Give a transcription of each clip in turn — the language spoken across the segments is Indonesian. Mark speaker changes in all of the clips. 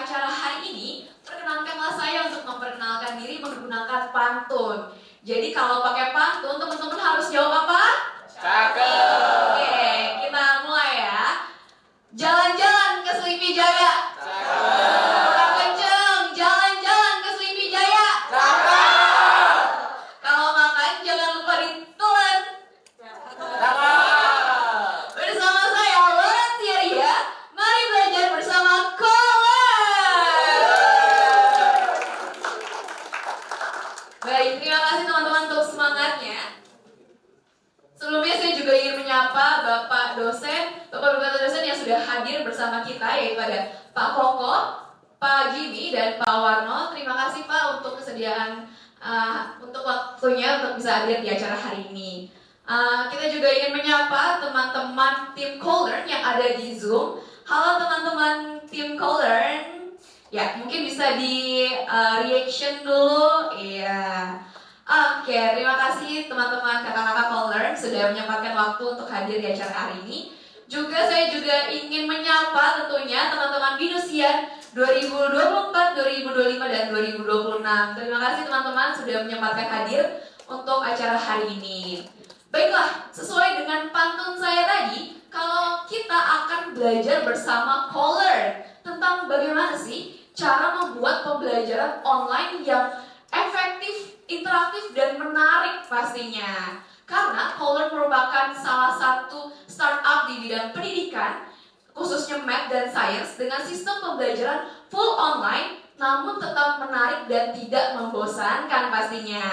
Speaker 1: acara hari ini, perkenankanlah saya untuk memperkenalkan diri menggunakan pantun. Jadi kalau pakai pantun, teman-teman harus jawab apa?
Speaker 2: Cakep.
Speaker 1: Oke, kita mulai ya. Jalan-jalan ke Sleepy Jaya. Kurang kenceng, jalan-jalan ke Sleepy Jaya. Kalau makan jangan lupa ditelan. Bersama saya Lantia Ria, mari belajar bersama Color. Baik, terima kasih teman-teman untuk semangatnya. Sebelumnya saya juga ingin menyapa Bapak dosen yang sudah hadir bersama kita, yaitu ada Pak Koko, Pak Jimmy, dan Pak Warno. Terima kasih Pak untuk kesediaan, untuk waktunya untuk bisa hadir di acara hari ini. Kita juga ingin menyapa teman-teman tim Color yang ada di Zoom. Halo teman-teman tim Color. Ya, mungkin bisa di reaction dulu. Iya. Oke, terima kasih teman-teman kakak-kakak Color sudah menyempatkan waktu untuk hadir di acara hari ini. Saya juga ingin menyapa tentunya teman-teman Binusian 2024, 2025, dan 2026. Terima kasih teman-teman sudah menyempatkan hadir untuk acara hari ini. Baiklah, sesuai dengan pantun saya tadi, kalau kita akan belajar bersama Color tentang bagaimana sih cara membuat pembelajaran online yang efektif, interaktif, dan menarik pastinya. Karena Color merupakan salah satu startup di bidang pendidikan, khususnya Math dan Science, dengan sistem pembelajaran full online, namun tetap menarik dan tidak membosankan pastinya.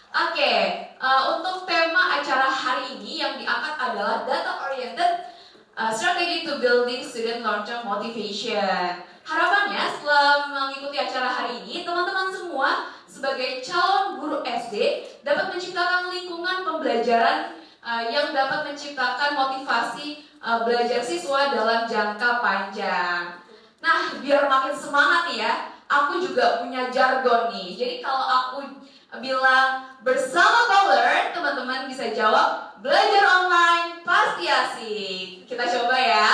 Speaker 1: Oke, untuk tema acara hari ini yang diangkat adalah Data Oriented Strategy to Building Student Long-Term Motivation. Harapannya setelah mengikuti acara hari ini, teman-teman semua sebagai calon guru SD dapat menciptakan lingkungan pembelajaran yang dapat menciptakan motivasi belajar siswa dalam jangka panjang. Nah, biar makin semangat nih ya, aku juga punya jargon nih. Jadi kalau aku bilang bersama Color, teman-teman bisa jawab belajar online pasti asik. Kita coba ya.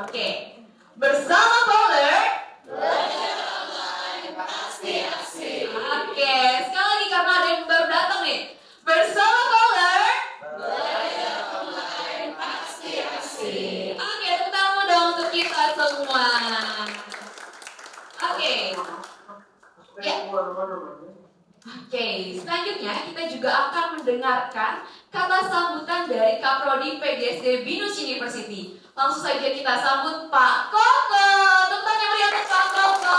Speaker 1: Oke. Bersama Color, belajar online pasti asik. Oke, sekali lagi karena ada yang baru datang nih. Bersama Color, belajar online pasti asik. Oke, tepuk tangan dong untuk kita semua. Oke. Ya. Oke, selanjutnya kita juga akan mendengarkan kata sambutan dari Kaprodi PGSD Binus University. Langsung saja kita sambut Pak Koko. Tepuk tangan yang meriah untuk Pak Koko.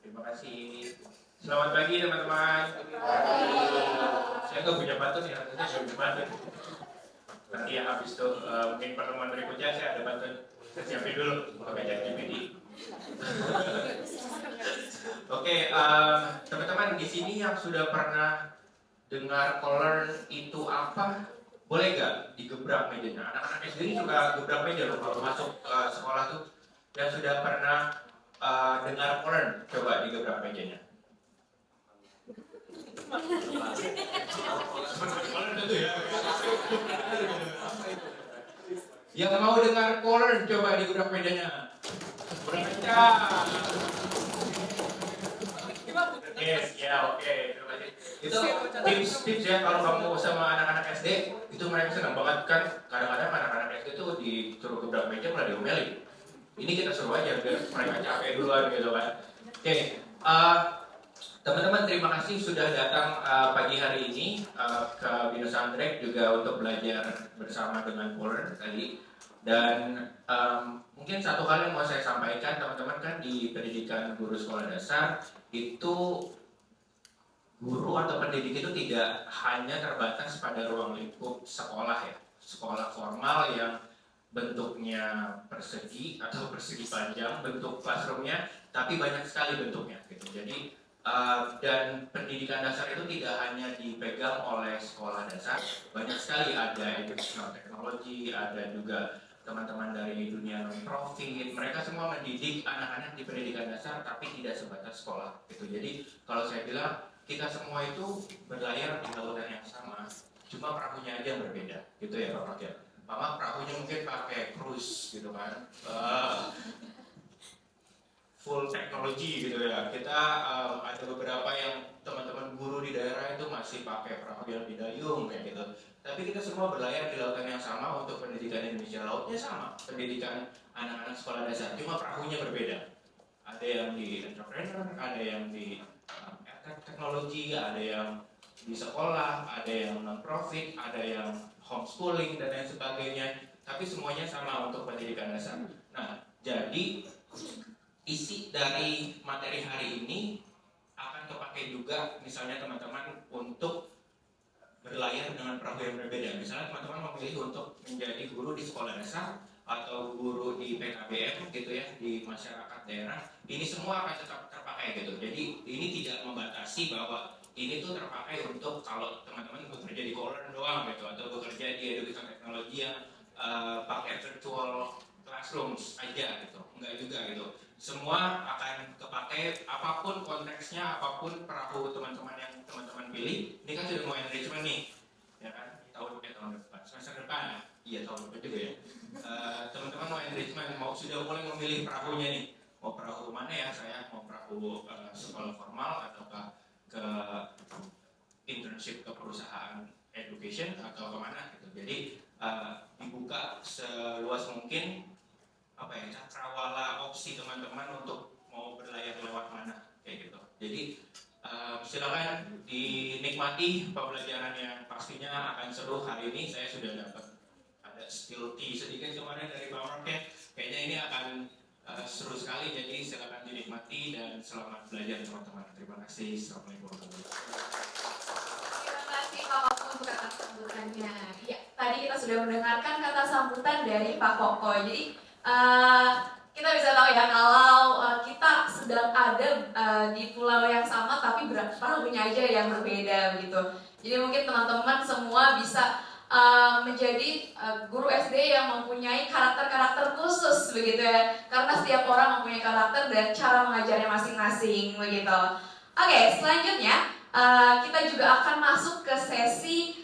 Speaker 2: Terima kasih. Selamat pagi teman-teman. Saya nggak punya pantun ya, saya nggak punya pantun. Nanti ya habis itu mungkin pertemuan berikutnya saya ada pantun. Saya siapin dulu pakai ChatGPT. Oke, teman-teman di sini yang sudah pernah dengar Color itu apa? Boleh nggak digebrak mejanya? Anak-anak SD ini suka gebrak meja loh kalau masuk sekolah tuh. Yang sudah pernah dengar Color, coba digebrak mejanya. Yang mau dengar Color, coba digebrak mejanya. Kurang kencang. Yes, ya oke. Terima kasih. Itu tips ya kalau kamu sama anak-anak SD itu mereka senang banget kan. Kadang-kadang anak-anak SD itu disuruh gebrak meja malah diomelin. Ini kita suruh aja biar mereka capek duluan gitu kan. Oke, teman-teman terima kasih sudah datang pagi hari ini ke Binus Andrek juga untuk belajar bersama dengan Color tadi. Dan mungkin satu hal yang mau saya sampaikan teman-teman kan di pendidikan guru sekolah dasar itu guru atau pendidik itu tidak hanya terbatas pada ruang lingkup sekolah ya, sekolah formal yang bentuknya persegi atau persegi panjang bentuk classroomnya, tapi banyak sekali bentuknya gitu. Jadi dan pendidikan dasar itu tidak hanya dipegang oleh sekolah dasar, banyak sekali ada educational technology, ada juga teman-teman dari dunia non-profit, mereka semua mendidik anak-anak di pendidikan dasar tapi tidak sebatas sekolah gitu. Jadi kalau saya bilang kita semua itu berlayar di lautan yang sama, cuma perahunya aja yang berbeda gitu ya Pak Pak ya. Mama perahunya mungkin pakai cruise gitu kan, full teknologi gitu ya. Kita ada beberapa yang teman-teman guru di daerah itu masih pakai perahu yang didayung kayak gitu. Tapi kita semua berlayar di lautan yang sama untuk pendidikan Indonesia. Lautnya sama, pendidikan anak-anak sekolah dasar, cuma perahunya berbeda. Ada yang di entrepreneur, ada yang di teknologi, ada yang di sekolah, ada yang non-profit, ada yang homeschooling dan lain sebagainya. Tapi semuanya sama untuk pendidikan dasar. Nah, jadi isi dari materi hari ini akan kepakai juga misalnya teman-teman untuk berlayar dengan perahu yang berbeda. Misalnya teman-teman memilih untuk menjadi guru di sekolah dasar atau guru di PKBM gitu ya, di masyarakat daerah, ini semua akan tetap terpakai gitu. Jadi ini tidak membatasi bahwa ini tuh terpakai untuk kalau teman-teman bekerja di Colern doang gitu, atau bekerja di education teknologi yang pakai virtual classrooms aja gitu. Enggak juga gitu. Semua akan kepakai apapun konteksnya, apapun perahu teman-teman yang teman-teman pilih. Ini kan sudah mau enrichment nih, ya kan? Tahun depan, semester depan ya? Iya tahun depan juga ya. Teman-teman mau enrichment, sudah mulai memilih perahunya nih. Mau perahu mana ya? Saya mau perahu sekolah formal ataukah ke internship ke perusahaan education atau kemana gitu. Jadi dibuka seluas mungkin apa ya, cakrawala opsi teman-teman untuk mau berlayar lewat mana kayak gitu. Jadi silakan dinikmati pembelajarannya, pastinya akan seru. Hari ini saya sudah dapat ada spill tea sedikit kemarin dari Pak Mark ya. Kayaknya ini akan seru sekali, jadi silakan dinikmati dan selamat belajar teman-teman. Terima kasih. Assalamualaikum warahmatullahi wabarakatuh.
Speaker 1: Terima kasih Pak Koko untuk kata sambutannya. Ya, tadi kita sudah mendengarkan kata sambutan dari Pak Koko. Jadi kita bisa tahu ya kalau kita sedang ada di pulau yang sama tapi perahunya aja yang berbeda begitu. Jadi mungkin teman-teman semua bisa menjadi guru SD yang mempunyai karakter-karakter khusus begitu ya. Karena setiap orang mempunyai karakter dan cara mengajarnya masing-masing begitu. Oke, selanjutnya kita juga akan masuk ke sesi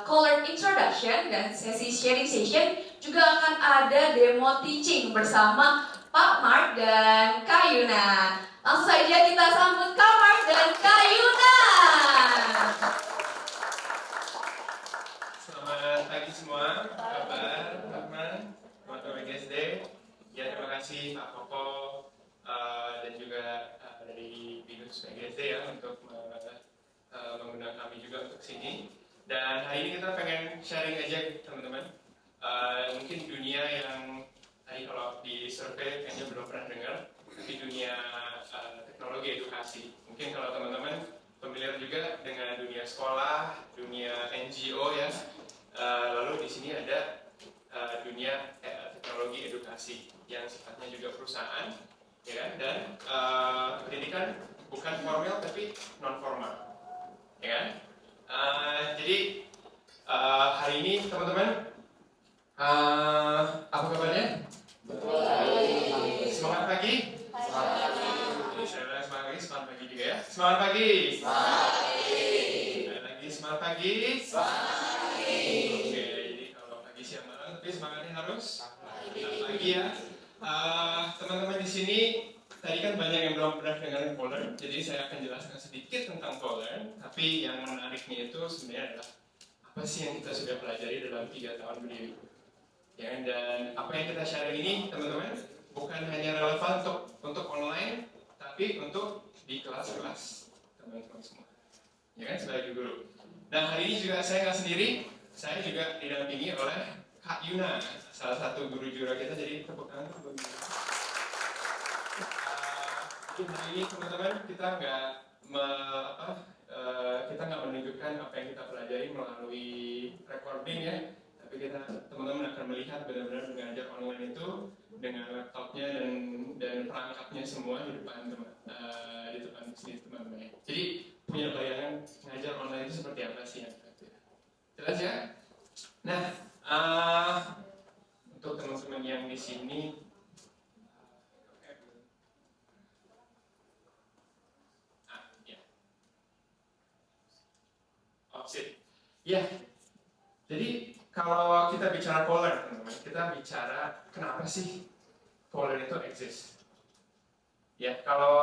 Speaker 1: Color Introduction dan sesi Sharing Session. Juga akan ada demo teaching bersama Pak Mark dan Kak Yuna. Langsung saja kita sambut Kak Mark dan Kak Yuna.
Speaker 3: Selamat pagi semua, apa kabar teman-teman, teman-teman GSD. Ya, terima kasih Pak Koko dan juga dari Binus GSD ya untuk mengundang kami juga untuk sini. Dan hari ini kita pengen sharing aja teman-teman. Mungkin dunia yang tadi kalau di survei kayaknya belum pernah dengar, tapi dunia teknologi edukasi. Mungkin kalau teman-teman familiar juga dengan dunia sekolah, dunia NGO ya. Lalu di sini ada dunia teknologi edukasi yang sifatnya juga perusahaan, ya, dan pendidikan bukan formal tapi non formal, ya kan? Jadi hari ini teman-teman apa kabarnya? Semangat pagi? Semangat pagi. Saya bilang semangat pagi, semangat pagi juga ya. Semangat pagi. Semangat pagi. Lagi semangat pagi. Semangat pagi. Oke, jadi kalau pagi siang malam, tapi semangatnya harus pagi ya. Teman-teman di sini tadi kan banyak yang belum pernah dengar Colern, jadi saya akan jelaskan sedikit tentang Colern. Tapi yang menariknya itu sebenarnya adalah apa sih yang kita sudah pelajari dalam 3 tahun berdiri. Ya, dan apa yang kita share ini teman-teman bukan hanya relevan untuk online, tapi untuk di kelas-kelas teman-teman semua. Ya kan, sebagai guru. Nah, hari ini juga saya nggak sendiri, saya juga didampingi oleh Kak Yuna, salah satu guru jura kita. Jadi tepuk tangan untuk Yuna. Hari ini teman-teman kita nggak menunjukkan apa yang kita pelajari melalui recording ya. Tapi kita teman-teman akan melihat benar-benar mengajar online itu dengan laptopnya dan perangkatnya semua di depan sini teman-teman. Jadi punya bayangan ngajar online itu seperti apa sih? Jelas ya? Nah, untuk teman-teman yang di sini, ya. Jadi Kalau kita bicara polar, teman-teman, kita bicara kenapa sih polar itu exist? Ya, kalau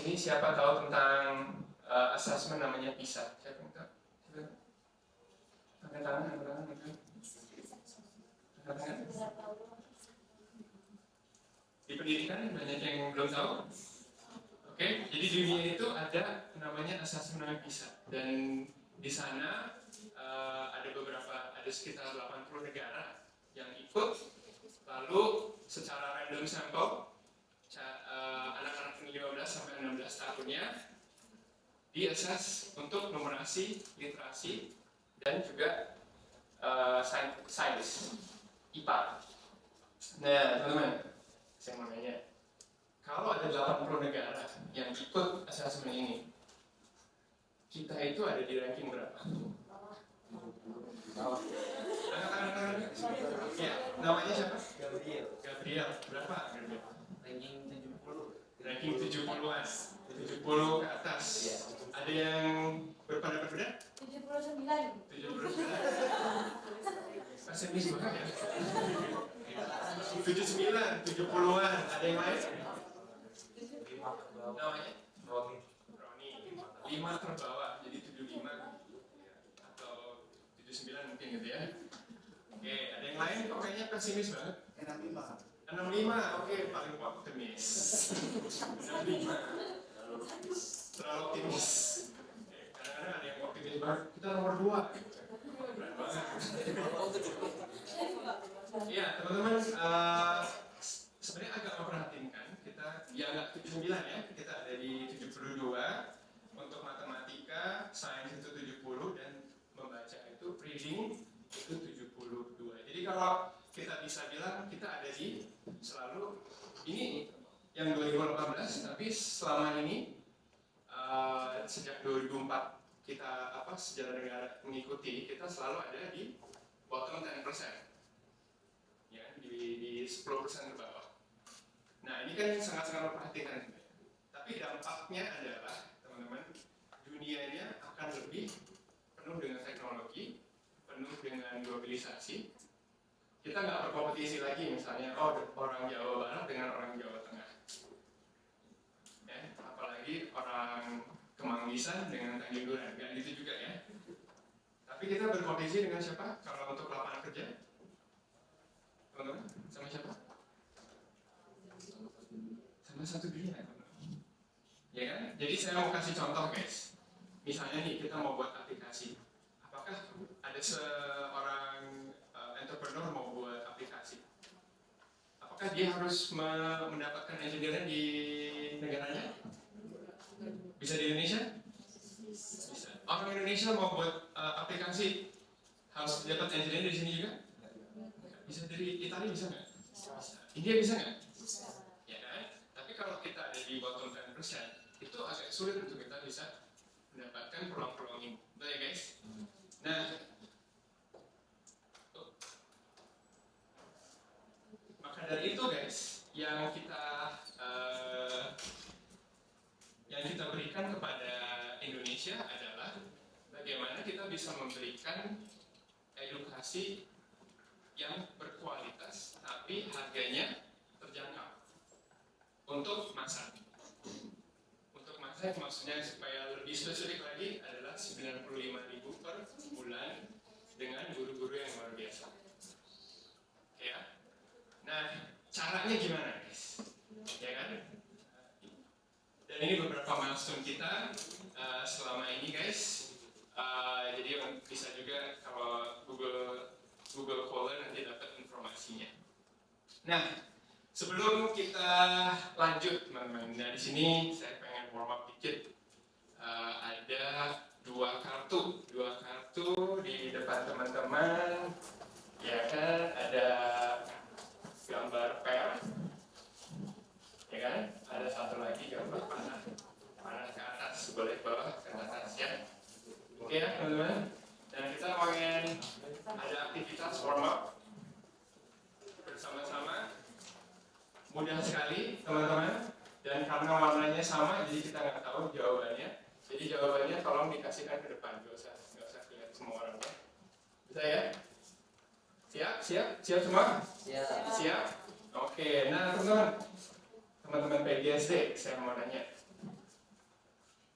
Speaker 3: ini siapa tahu tentang assessment namanya PISA? Siapa yang tahu? Angkat tangan. Di pendidikan banyak yang belum tahu. Oke, jadi di dunia itu ada namanya assessment namanya PISA, dan di sana ada sekitar 80 negara yang ikut, lalu secara random sampel anak-anak 15 sampai 16 tahunnya di-assess untuk numerasi, literasi, dan juga sains, IPA. Nah, teman-teman, saya mau nanya, kalau ada 80 negara yang ikut assessment ini, kita itu ada di ranking berapa? Anak-anak, ya, namanya siapa? Gabriel. Berapa? Ranking 70-an. 70 ke atas. Ada yang berbeda?
Speaker 4: 79.
Speaker 3: 79. Pesimis banget ya. 79, 70-an. Ada yang lain? Namanya? Roni. 5 terbawah, jadi 75 atau 79 mungkin gitu ya. Oke, ada yang lain kok kayaknya pesimis banget? 65, oke, paling optimis. 65, terlalu optimis. Kadang-kadang ada yang optimis banget, kita nomor 2. Keren banget. Iya, teman-teman, sebenarnya agak memperhatikan kita, ya nggak 79 ya, kita ada di 72. Untuk matematika, sains itu 70, dan membaca itu reading itu 72. Jadi kalau kita bisa bilang kita ada di selalu ini yang 2018, tapi selama ini sejak 2004 kita sejarah negara mengikuti, kita selalu ada di bottom 10%, ya, di 10% ke bawah. Nah, ini kan sangat-sangat memperhatikan, tapi dampaknya adalah teman-teman, dunianya akan lebih penuh dengan teknologi, penuh dengan globalisasi. Kita nggak berkompetisi lagi, misalnya, orang Jawa Barat dengan orang Jawa Tengah, ya, apalagi orang Kemanggisan dengan Tanjung Duren, nggak gitu juga ya. Tapi kita berkompetisi dengan siapa? Kalau untuk lapangan kerja, teman-teman, sama siapa? Sama satu dunia, ya kan? Jadi saya mau kasih contoh, guys. Misalnya nih, kita mau buat aplikasi. Apakah ada seorang entrepreneur mau buat aplikasi? Apakah dia harus mendapatkan engineer di negaranya? Bisa di Indonesia? Bisa. Orang Indonesia mau buat aplikasi harus dapat engineer di sini juga? Bisa dari Italia, bisa nggak? Bisa. India bisa nggak? Bisa. Ya kan? Tapi kalau kita ada di bottom 10%, itu agak sulit untuk kita bisa mendapatkan peluang-peluang ini. Betul ya guys? Nah, maka dari itu guys, yang kita berikan kepada Indonesia adalah bagaimana kita bisa memberikan edukasi yang berkualitas tapi harganya terjangkau untuk masa. Untuk masa maksudnya supaya lebih spesifik lagi adalah 95.000 per bulan dengan guru-guru yang luar biasa. Ya. Nah, caranya gimana guys? Ya kan? Dan ini beberapa milestone kita selama ini guys. Jadi bisa juga kalau Google Scholar nanti dapat informasinya. Nah, sebelum kita lanjut teman-teman, nah di sini saya pengen warm up dikit. Ada dua kartu di depan teman-teman. Ya kan, ada gambar per, ya kan? Ada satu lagi gambar panah ke atas, boleh bawah ke atas ya. Oke ya teman-teman. Dan kita pengen ada aktivitas warm up bersama-sama. Mudah sekali teman-teman. Dan karena warnanya sama, jadi kita nggak tahu jawabannya. Jadi jawabannya tolong dikasihkan ke depan, nggak usah lihat semua orangnya. Saya? Siap semua? Siap? Oke, nah teman-teman PGSD, saya mau nanya.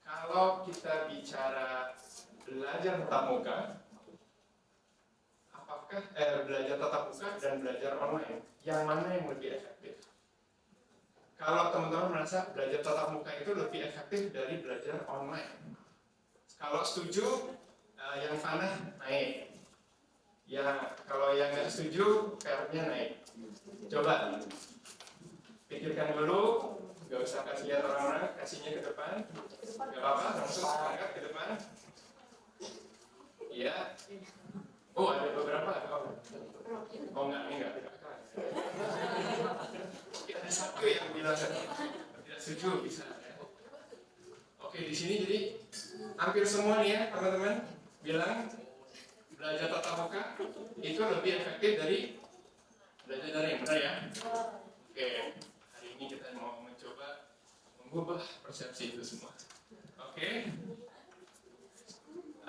Speaker 3: Kalau kita bicara belajar tatap muka, apakah belajar tatap muka dan belajar online, yang mana yang lebih efektif? Kalau teman-teman merasa belajar tatap muka itu lebih efektif dari belajar online, kalau setuju, yang panah naik. Ya, kalau yang nggak setuju, PR-nya naik. Coba pikirkan dulu, nggak usah kasih lihat orang-orang, kasihnya ke depan. Nggak apa-apa, langsung angkat ke depan. Ya. Oh, ada beberapa. Oh enggak, ini enggak. Ada satu yang bilang tidak setuju, bisa. Oke, di sini jadi hampir semua nih ya teman-teman bilang belajar tatap muka itu lebih efektif dari belajar daring, benar ya? Oke, hari ini kita mau mencoba mengubah persepsi itu semua. Oke,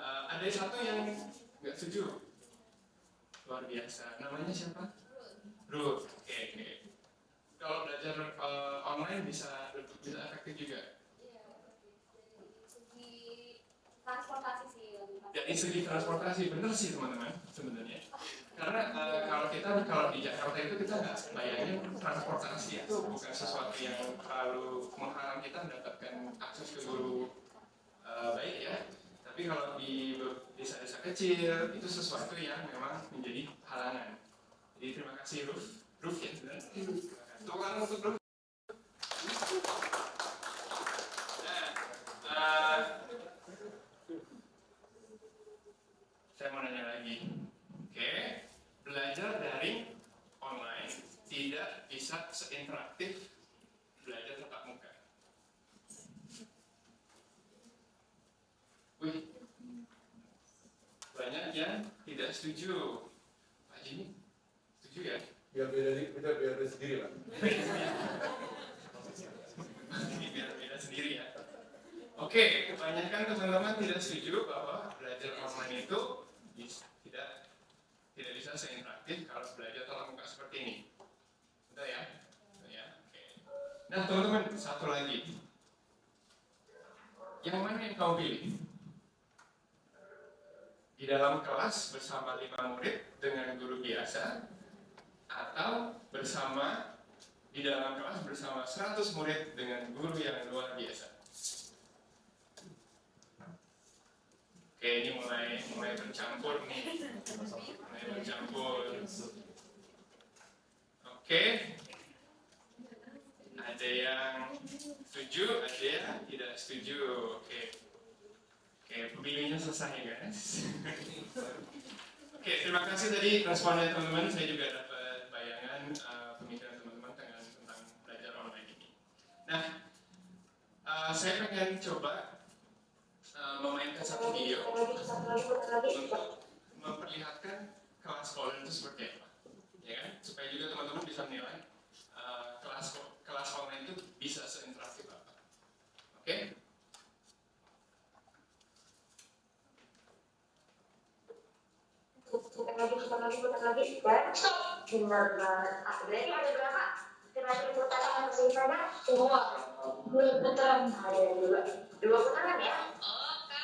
Speaker 3: ada satu yang nggak setuju, luar biasa. Namanya siapa? Ruth. Oke. Kalau belajar online bisa efektif juga.
Speaker 4: Transportasi sih
Speaker 3: Dari segi transportasi benar sih teman-teman sebenarnya. Karena kalau di Jakarta itu kita nggak bayangin transportasi itu bukan sesuatu yang terlalu menghalang kita mendapatkan akses ke guru baik ya. Tapi kalau di desa-desa kecil itu sesuatu yang memang menjadi halangan. Jadi terima kasih Ruth ya benar. Tukang untuk Ruth. Saya mau nanya lagi. Oke, belajar daring online tidak bisa seinteraktif belajar tatap muka. Wih, banyak yang tidak setuju. Pak Jimmy, setuju ya?
Speaker 5: Biar beda sendiri lah.
Speaker 3: Biar beda sendiri ya. Oke, kebanyakan teman-teman tidak setuju bahwa belajar online itu tidak bisa seinteraktif kalau belajar tatap muka seperti ini. Betul ya? Oke. Nah teman-teman, satu lagi. Yang mana yang kau pilih? Di dalam kelas bersama 5 murid dengan guru biasa, atau di dalam kelas bersama 100 murid dengan guru yang luar biasa? Oke, ini mulai bercampur nih. Oke. Ada yang setuju, ada yang tidak setuju. Oke, pemilihannya selesai ya guys. Oke, terima kasih tadi responnya teman-teman. Saya juga dapat bayangan pemikiran teman-teman tentang belajar online ini. Nah, saya pengen coba memainkan satu video untuk memperlihatkan kelas online itu seperti apa, ya kan? Supaya juga teman-teman bisa menilai kelas online itu bisa seinteraktif apa. Oke?
Speaker 4: Putar lagi dan stop. Benar banget. Berarti ada berapa? Terakhir putaran ke sana semua 2 putaran. Ada 2 putaran ya.
Speaker 1: Oke,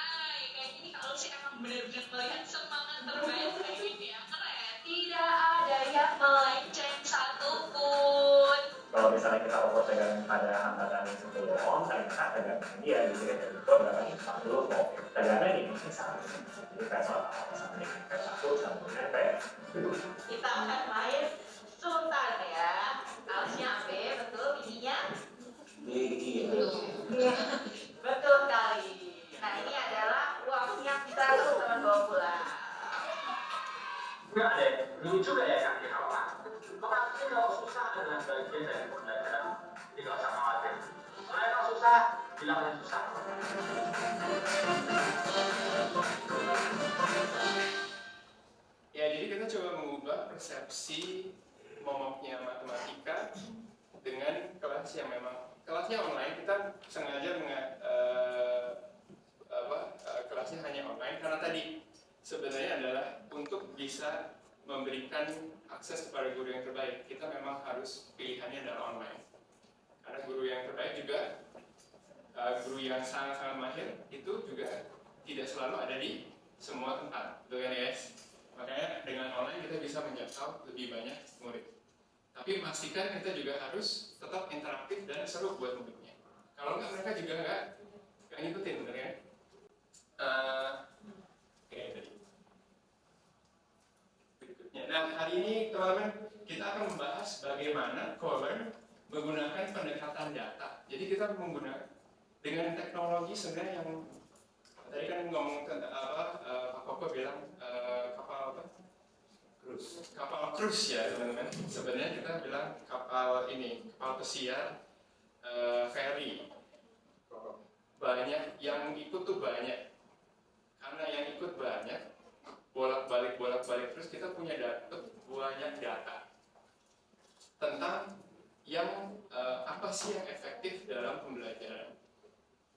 Speaker 1: kayak gini kalau sih emang benar-benar melihat semangat terbaik kayak gini ya, keren. Tidak ada yang melenceng satupun.
Speaker 6: Kalau misalnya kita fokus dengan pada hambatan seperti online, dengan dia gitu ya, itu adalah satu mau tegangan ini misalnya, jadi kayak sama kayak satu sama kayak
Speaker 4: Kita akan main sultan ya. Alasnya AB, betul ininya? Iya. Betul sekali. Nah ini adalah uang yang bisa teman-teman bawa pulang.
Speaker 6: enggak deh, dulu juga ya kan kita apa? Tetapi kalau susah adalah bagian dari pembelajaran, tidak usah khawatir. Soalnya kalau susah, bilang yang susah.
Speaker 3: Ya, jadi kita coba mengubah persepsi momoknya matematika dengan kelas yang memang kelasnya online. Kita sengaja kelasnya hanya online karena tadi sebenarnya adalah untuk bisa memberikan akses kepada guru yang terbaik. Kita memang harus pilihannya adalah online. Karena guru yang terbaik juga, guru yang sangat-sangat mahir itu juga tidak selalu ada di semua tempat, betul kan guys? Makanya dengan online kita bisa menjangkau lebih banyak murid. Tapi pastikan kita juga harus tetap interaktif dan seru buat muridnya. Kalau nggak, mereka juga nggak ngikutin, bener kan? Oke, tadi. Berikutnya. Nah, hari ini teman-teman kita akan membahas bagaimana CoLearn menggunakan pendekatan data. Jadi kita menggunakan dengan teknologi sebenarnya yang tadi kan ngomong tentang apa? Pak Koko bilang kapal apa? Kapal cruise ya teman-teman. Sebenarnya kita bilang kapal ini, kapal pesiar, ferry. Banyak yang ikut tuh banyak. Karena yang ikut banyak, bolak-balik terus kita punya banyak data tentang yang apa sih yang efektif dalam pembelajaran.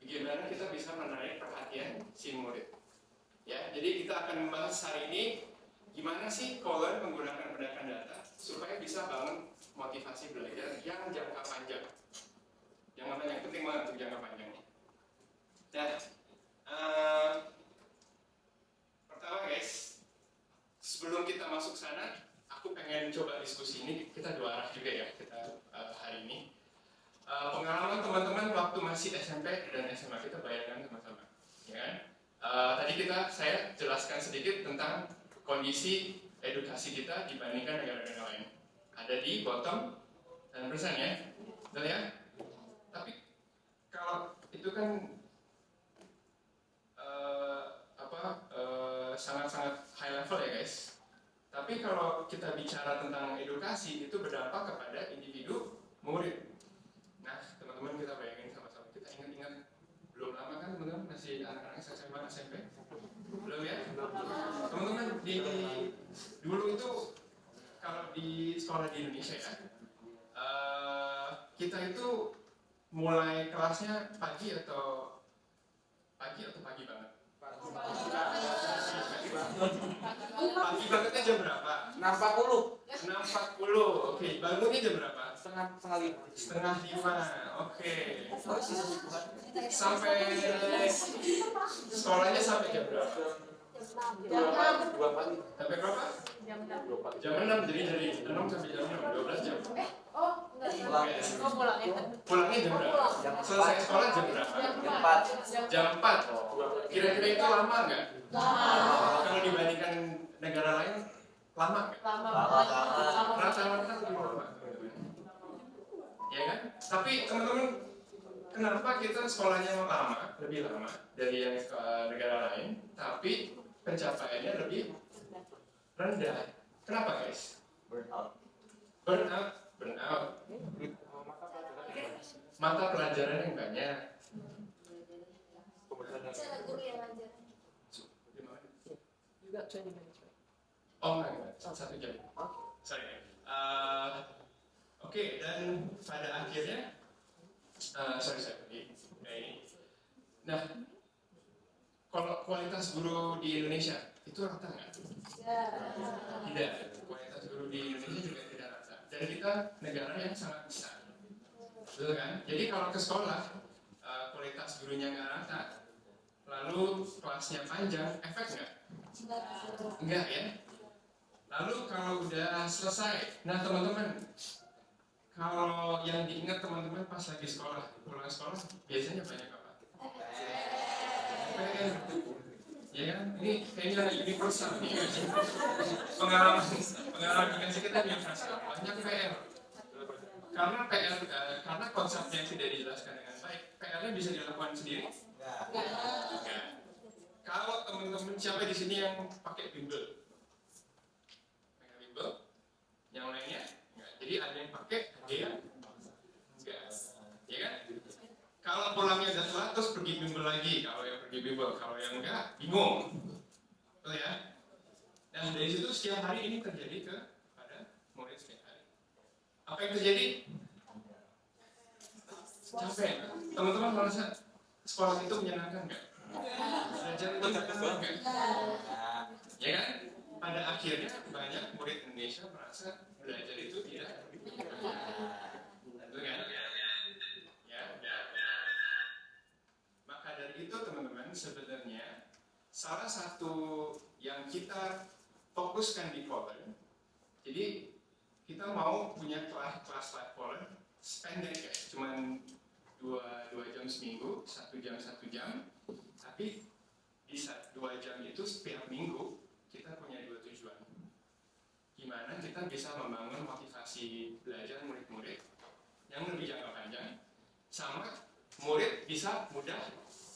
Speaker 3: Bagaimana kita bisa menarik perhatian si murid. Ya, jadi kita akan membahas hari ini gimana sih CoLearn menggunakan pendekatan data supaya bisa bangun motivasi belajar yang jangka panjang. Yang penting banget untuk jangka panjangnya. Nah, pertama guys, sebelum kita masuk sana, aku pengen coba diskusi ini. Kita dua arah juga ya kita hari ini. Pengalaman teman-teman waktu masih SMP dan SMA kita bayangkan sama-sama, ya kan? Tadi saya jelaskan sedikit tentang kondisi edukasi kita dibandingkan negara-negara lain. Ada di bottom 10% ya, betul ya? Tapi kalau itu kan sangat-sangat high level ya guys. Tapi kalau kita bicara tentang edukasi itu berdampak kepada individu murid. Nah, teman-teman kita bayangin sama-sama, kita ingat-ingat belum lama kan teman-teman masih anak-anak SMA SMP? Belum ya? Teman-teman dulu itu kalau di sekolah di Indonesia ya, kita itu mulai kelasnya pagi pagi banget? Pagi bangetnya jam berapa?
Speaker 7: 6.40.
Speaker 3: 6.40. Oke, bangunnya jam berapa? Setengah lima. Oke. Sampai sekolahnya sampai jam berapa? Sampai berapa? Jam 6. Jadi dari 6 sampai jam 6, 12 jam. Pulangnya jam berapa? Selesai sekolah jam berapa? Jam 4. Kira-kira itu lama nggak? Kalau dibandingkan negara lain, lama nggak? Rata-rata lebih lama. Ya kan? Tapi teman-teman, kenapa kita sekolahnya lebih lama dari yang negara lain, tapi pencapaiannya lebih rendah? Kenapa guys? Burnout. Mata pelajaran yang banyak.
Speaker 4: Cara guru yang ngajar.
Speaker 1: Juga training management.
Speaker 3: Oh enggak, 1 jam. Sorry. Oke, dan pada akhirnya, ini. Nah, kalau kualitas guru di Indonesia itu rata nggak? Tidak. Kualitas guru di Indonesia juga tidak rata. Dan kita negara yang sangat besar, betul kan? Jadi kalau ke sekolah, kualitas gurunya nggak rata, lalu kelasnya panjang, efek nggak? Enggak ya. Lalu kalau udah selesai, nah teman-teman, kalau yang diingat teman-teman pas lagi sekolah, pulang sekolah biasanya banyak apa? PR. Ya kan? Ini kayaknya universal nih. Pengalaman dikasih kita universal. Banyak PR. Karena konsepnya yang tidak dijelaskan dengan baik, PR-nya bisa dilakukan sendiri? Enggak. Kalau teman-teman siapa di sini yang pakai bimbel? Pakai bimbel? Yang lainnya? Enggak. Jadi ada yang pakai, ada yang enggak. Ya kan? Kalau pulangnya udah telat terus pergi bimbel lagi. Kalau yang pergi bimbel, kalau yang enggak, bingung. Betul ya? Dan dari situ setiap hari ini terjadi kepada murid setiap hari. Apa yang terjadi? Capek. Teman-teman merasa sekolah itu menyenangkan nggak? Belajar itu menyenangkan nggak? Ya kan? pada akhirnya banyak murid Indonesia merasa belajar itu tidak betul kan? Ya. Maka dari itu teman-teman, sebenarnya salah satu yang kita fokuskan di Poland, jadi kita mau punya kelas live Poland pendek ya, cuman 2 jam seminggu, 1 jam, tapi di 2 jam itu setiap minggu kita punya 2 tujuan. Gimana kita bisa membangun motivasi belajar murid-murid yang lebih jangka panjang, sama murid bisa mudah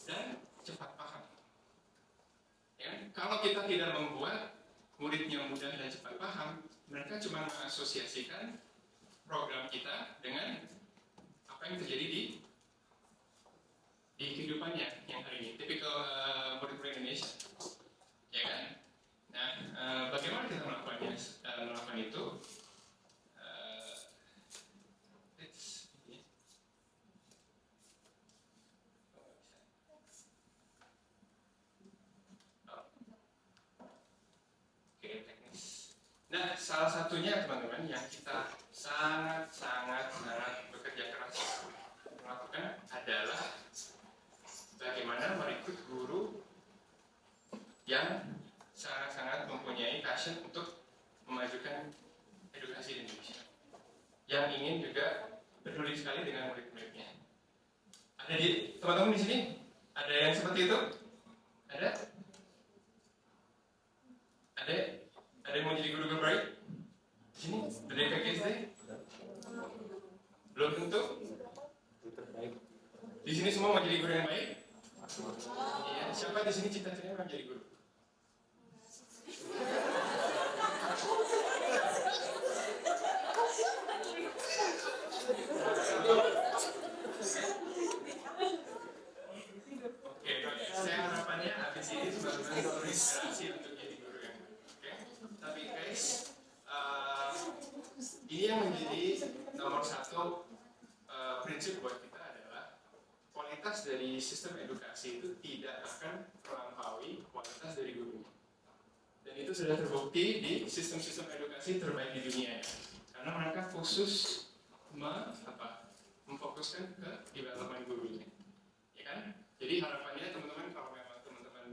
Speaker 3: dan cepat paham. Ya, kalau kita tidak membuat muridnya mudah dan cepat paham, mereka cuma mengasosiasikan program kita dengan apa yang terjadi di kehidupannya yang hari ini, tipikal murid-murid Indonesia, ya kan? Nah, bagaimana kita melakukan itu? Oke, teknis. Nah, salah satunya teman-teman yang kita sangat bekerja keras melakukan adalah bagaimana merekrut guru yang sangat mempunyai passion untuk memajukan edukasi di Indonesia, yang ingin juga peduli sekali dengan murid-muridnya. Ada di teman-teman di sini? Ada yang seperti itu? Ada? Ada yang mau jadi guru baik? Di sini? Dari PGSD? Belum tentu? Di sini semua mau jadi guru yang baik? Iya, siapa di sini cita-citanya mau jadi guru? Oke, saya harapannya habis ini teman-teman terinspirasi untuk jadi guru yang baik. Oke, tapi guys, ini yang menjadi nomor 1 prinsip buat kita adalah kualitas dari sistem edukasi itu tidak akan melampaui kualitas dari gurunya. Dan itu sudah terbukti di sistem-sistem edukasi terbaik di dunia ya. Karena mereka khusus memfokuskan ke development gurunya. Ya kan? Jadi harapannya teman-teman, kalau memang teman-teman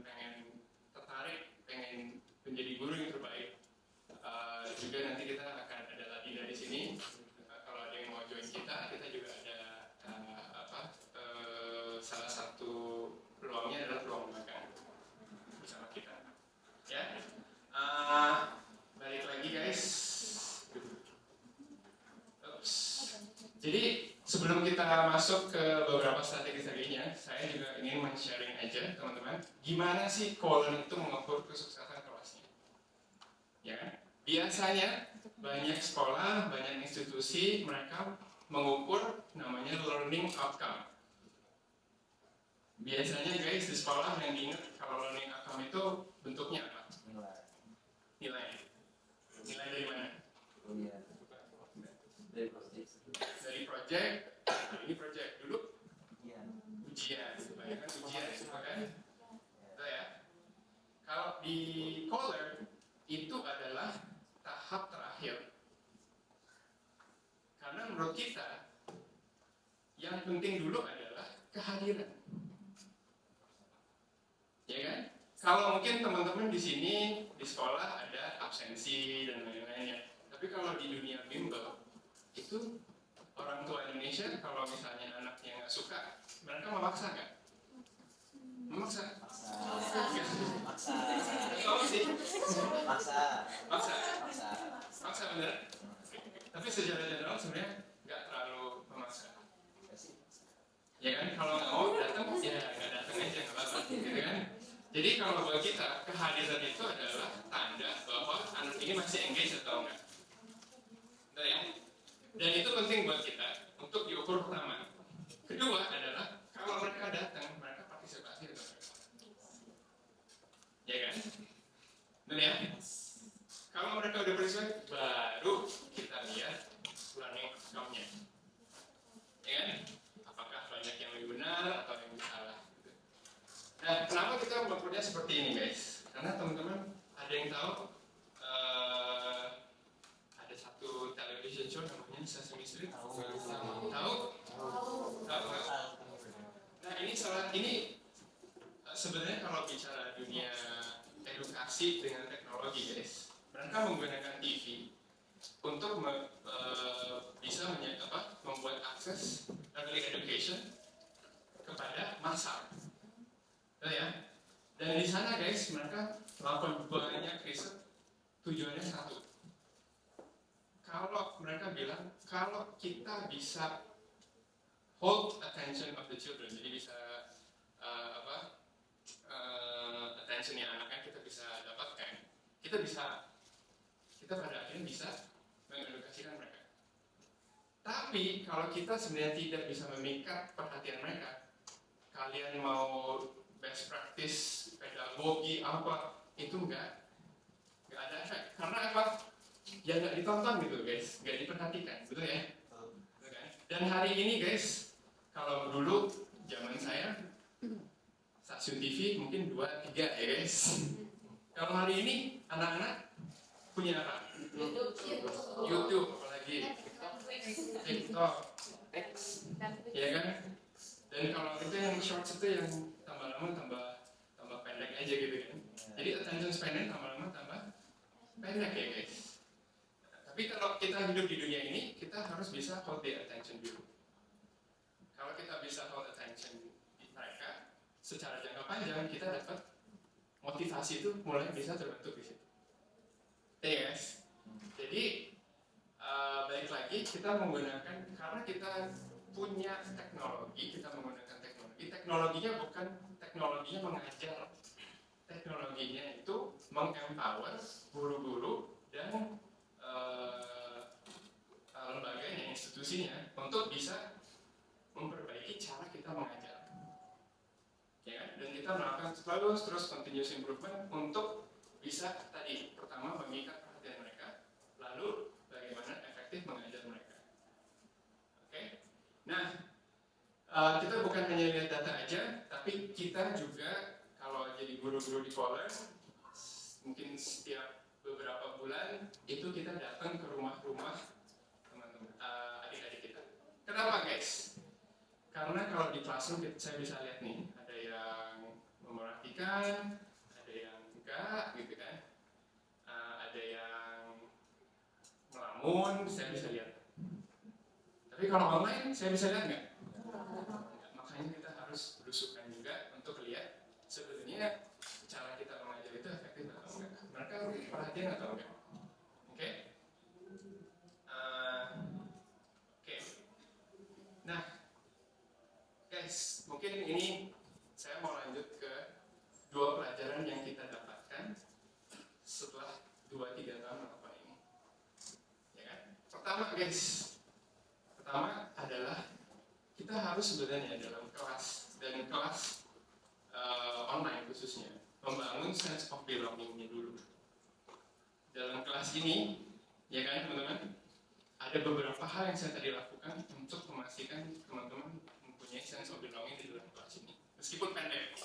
Speaker 3: tertarik pengen menjadi guru yang terbaik, juga nanti kita akan ada lagi dari sini. Kalau ada yang mau join kita juga ada salah satu peluangnya adalah peluang magang bersama kita. Ya, balik lagi guys. Jadi sebelum kita masuk ke beberapa strategi-strateginya, saya juga ingin men-sharing aja teman-teman, gimana sih Poland itu mengukur kesuksesan kelasnya. Ya kan? Biasanya banyak sekolah, banyak institusi mereka mengukur namanya learning outcome. Biasanya guys di sekolah yang diingat kalau learning outcome itu bentuknya apa? Nilai. Nilai dari mana? Dari project. Ini project dulu. Ujian. Kebanyakan ujian semua kan? Betul ya. Kalau di Poland itu adalah tahap terakhir. Karena menurut kita yang penting dulu adalah kehadiran. Ya kan? Kalau mungkin teman-teman di sini di sekolah ada absensi dan lain-lainnya. Tapi kalau di dunia bimbel itu orang tua Indonesia kalau misalnya anaknya nggak suka, mereka memaksa nggak? Memaksa? Tahu sih? Maksa bener. Tapi secara general sebenarnya nggak terlalu memaksa. Ya kan? Kalau nggak mau datang ya nggak datang aja nggak apa-apa, gitu kan? Jadi kalau buat kita kehadiran itu adalah tanda bahwa anak ini masih engage atau enggak. Betul ya? Dan itu penting buat kita untuk diukur pertama. Kedua adalah kalau mereka datang, mereka partisipasi atau enggak. Ya kan? Betul ya? Kalau mereka udah partisipasi, baru kita lihat learning outcome-nya. Ya kan? Apakah banyak yang lebih benar atau yang lebih salah. Nah, kenapa kita mengukurnya seperti ini guys? Karena teman-teman ada yang tahu Sesame Street? Tahu? Nah ini sebenarnya kalau bicara dunia edukasi dengan teknologi guys, mereka menggunakan TV untuk bisa membuat akses early education kepada massal, ya. Dan di sana guys mereka melakukan banyak riset, tujuannya satu. Kalau mereka bilang kalau kita bisa hold attention of the children, jadi bisa attentionnya anaknya kita bisa dapatkan, kita pada akhirnya bisa mengedukasikan mereka. Tapi kalau kita sebenarnya tidak bisa memikat perhatian mereka, kalian mau best practice pedagogi apa itu nggak ada efek. Karena apa? Ya nggak ditonton gitu guys, nggak diperhatikan, betul ya? Betul kan? Dan hari ini guys, kalau dulu zaman saya stasiun TV mungkin 2-3 ya guys. Kalau hari ini anak-anak punya apa? YouTube apalagi, TikTok, X, ya kan? Dan kalau itu yang shorts itu yang tambah lama tambah pendek aja gitu kan. Jadi attention span-nya tambah lama tambah pendek ya guys. Tapi kalau kita hidup di dunia ini, kita harus bisa hold the attention dulu. Kalau kita bisa hold attention di mereka secara jangka panjang, kita dapat motivasi itu mulai bisa terbentuk di situ. Ya guys. Jadi balik lagi kita menggunakan, karena kita punya teknologi, kita menggunakan teknologi. Teknologinya bukan teknologinya mengajar, teknologinya itu mengempower guru-guru dan lembaganya, institusinya untuk bisa memperbaiki cara kita mengajar. Ya kan? Dan kita melakukan terus continuous improvement untuk bisa tadi pertama mengikat perhatian mereka, lalu bagaimana efektif mengajar mereka. Oke? Nah, kita bukan hanya lihat data aja, tapi kita juga kalau jadi guru-guru di college, mungkin setiap beberapa bulan itu kita datang ke rumah-rumah teman-teman, adik-adik kita. Kenapa guys? Karena kalau di classroom saya bisa lihat nih, ada yang memperhatikan, ada yang enggak gitu kan, ada yang melamun, saya bisa lihat. Tapi kalau online saya bisa lihat nggak? Makanya kita harus berusukan juga untuk lihat sebenarnya cara kita mengajar itu efektif atau enggak. Mereka perhatian atau enggak? Oke? Oke. Nah, guys, mungkin ini saya mau lanjut ke 2 pelajaran yang kita dapatkan setelah 2-3 tahun melakukan ini. Ya kan? Pertama adalah kita harus sebenarnya dalam kelas dan kelas online khususnya membangun sense of belonging-nya dulu. Dalam kelas ini, ya kan teman-teman, ada beberapa hal yang saya tadi lakukan untuk memastikan teman-teman mempunyai sense of belonging di dalam kelas ini, meskipun pendek,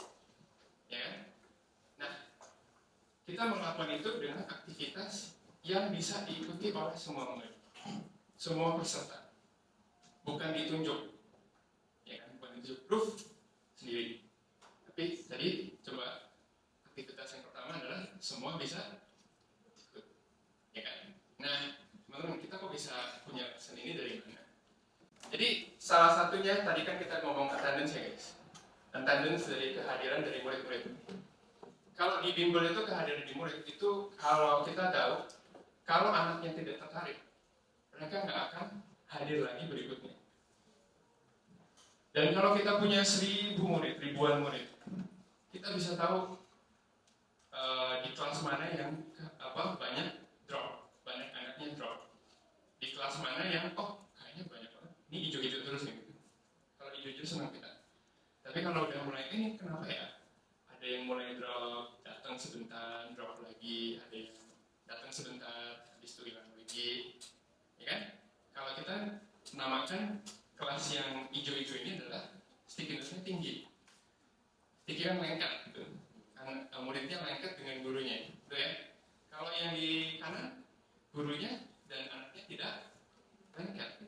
Speaker 3: ya kan? Nah, kita melakukan itu dengan aktivitas yang bisa diikuti oleh semua murid, semua peserta, bukan ditunjuk, ya kan? Bukan ditunjuk proof sendiri. Tapi tadi coba aktivitas yang pertama adalah semua bisa ikut, ya kan? Nah, teman-teman, kita kok bisa punya pesan ini dari mana? Jadi salah satunya tadi kan kita ngomong attendance ya guys. Attendance dari kehadiran dari murid-murid. Kalau di bimbel itu kehadiran di murid itu kalau kita tahu kalau anaknya tidak tertarik, mereka nggak akan hadir lagi berikutnya. Dan kalau kita punya 1000 murid, ribuan murid, kita bisa tahu di kelas mana yang banyak drop, banyak anaknya drop. Di kelas mana yang kayaknya banyak banget, ini hijau-hijau terus nih. Kalau hijau-hijau senang kita. Tapi kalau udah mulai ini kenapa ya? Ada yang mulai drop, datang sebentar, drop lagi, ada yang datang sebentar, habis itu hilang lagi, ya kan? Kalau kita namakan kelas yang hijau-hijau ini adalah stickiness-nya tinggi. Sticky kan lengket gitu. Muridnya lengket dengan gurunya, gitu ya. Kalau yang di kanan, gurunya dan anaknya tidak lengket.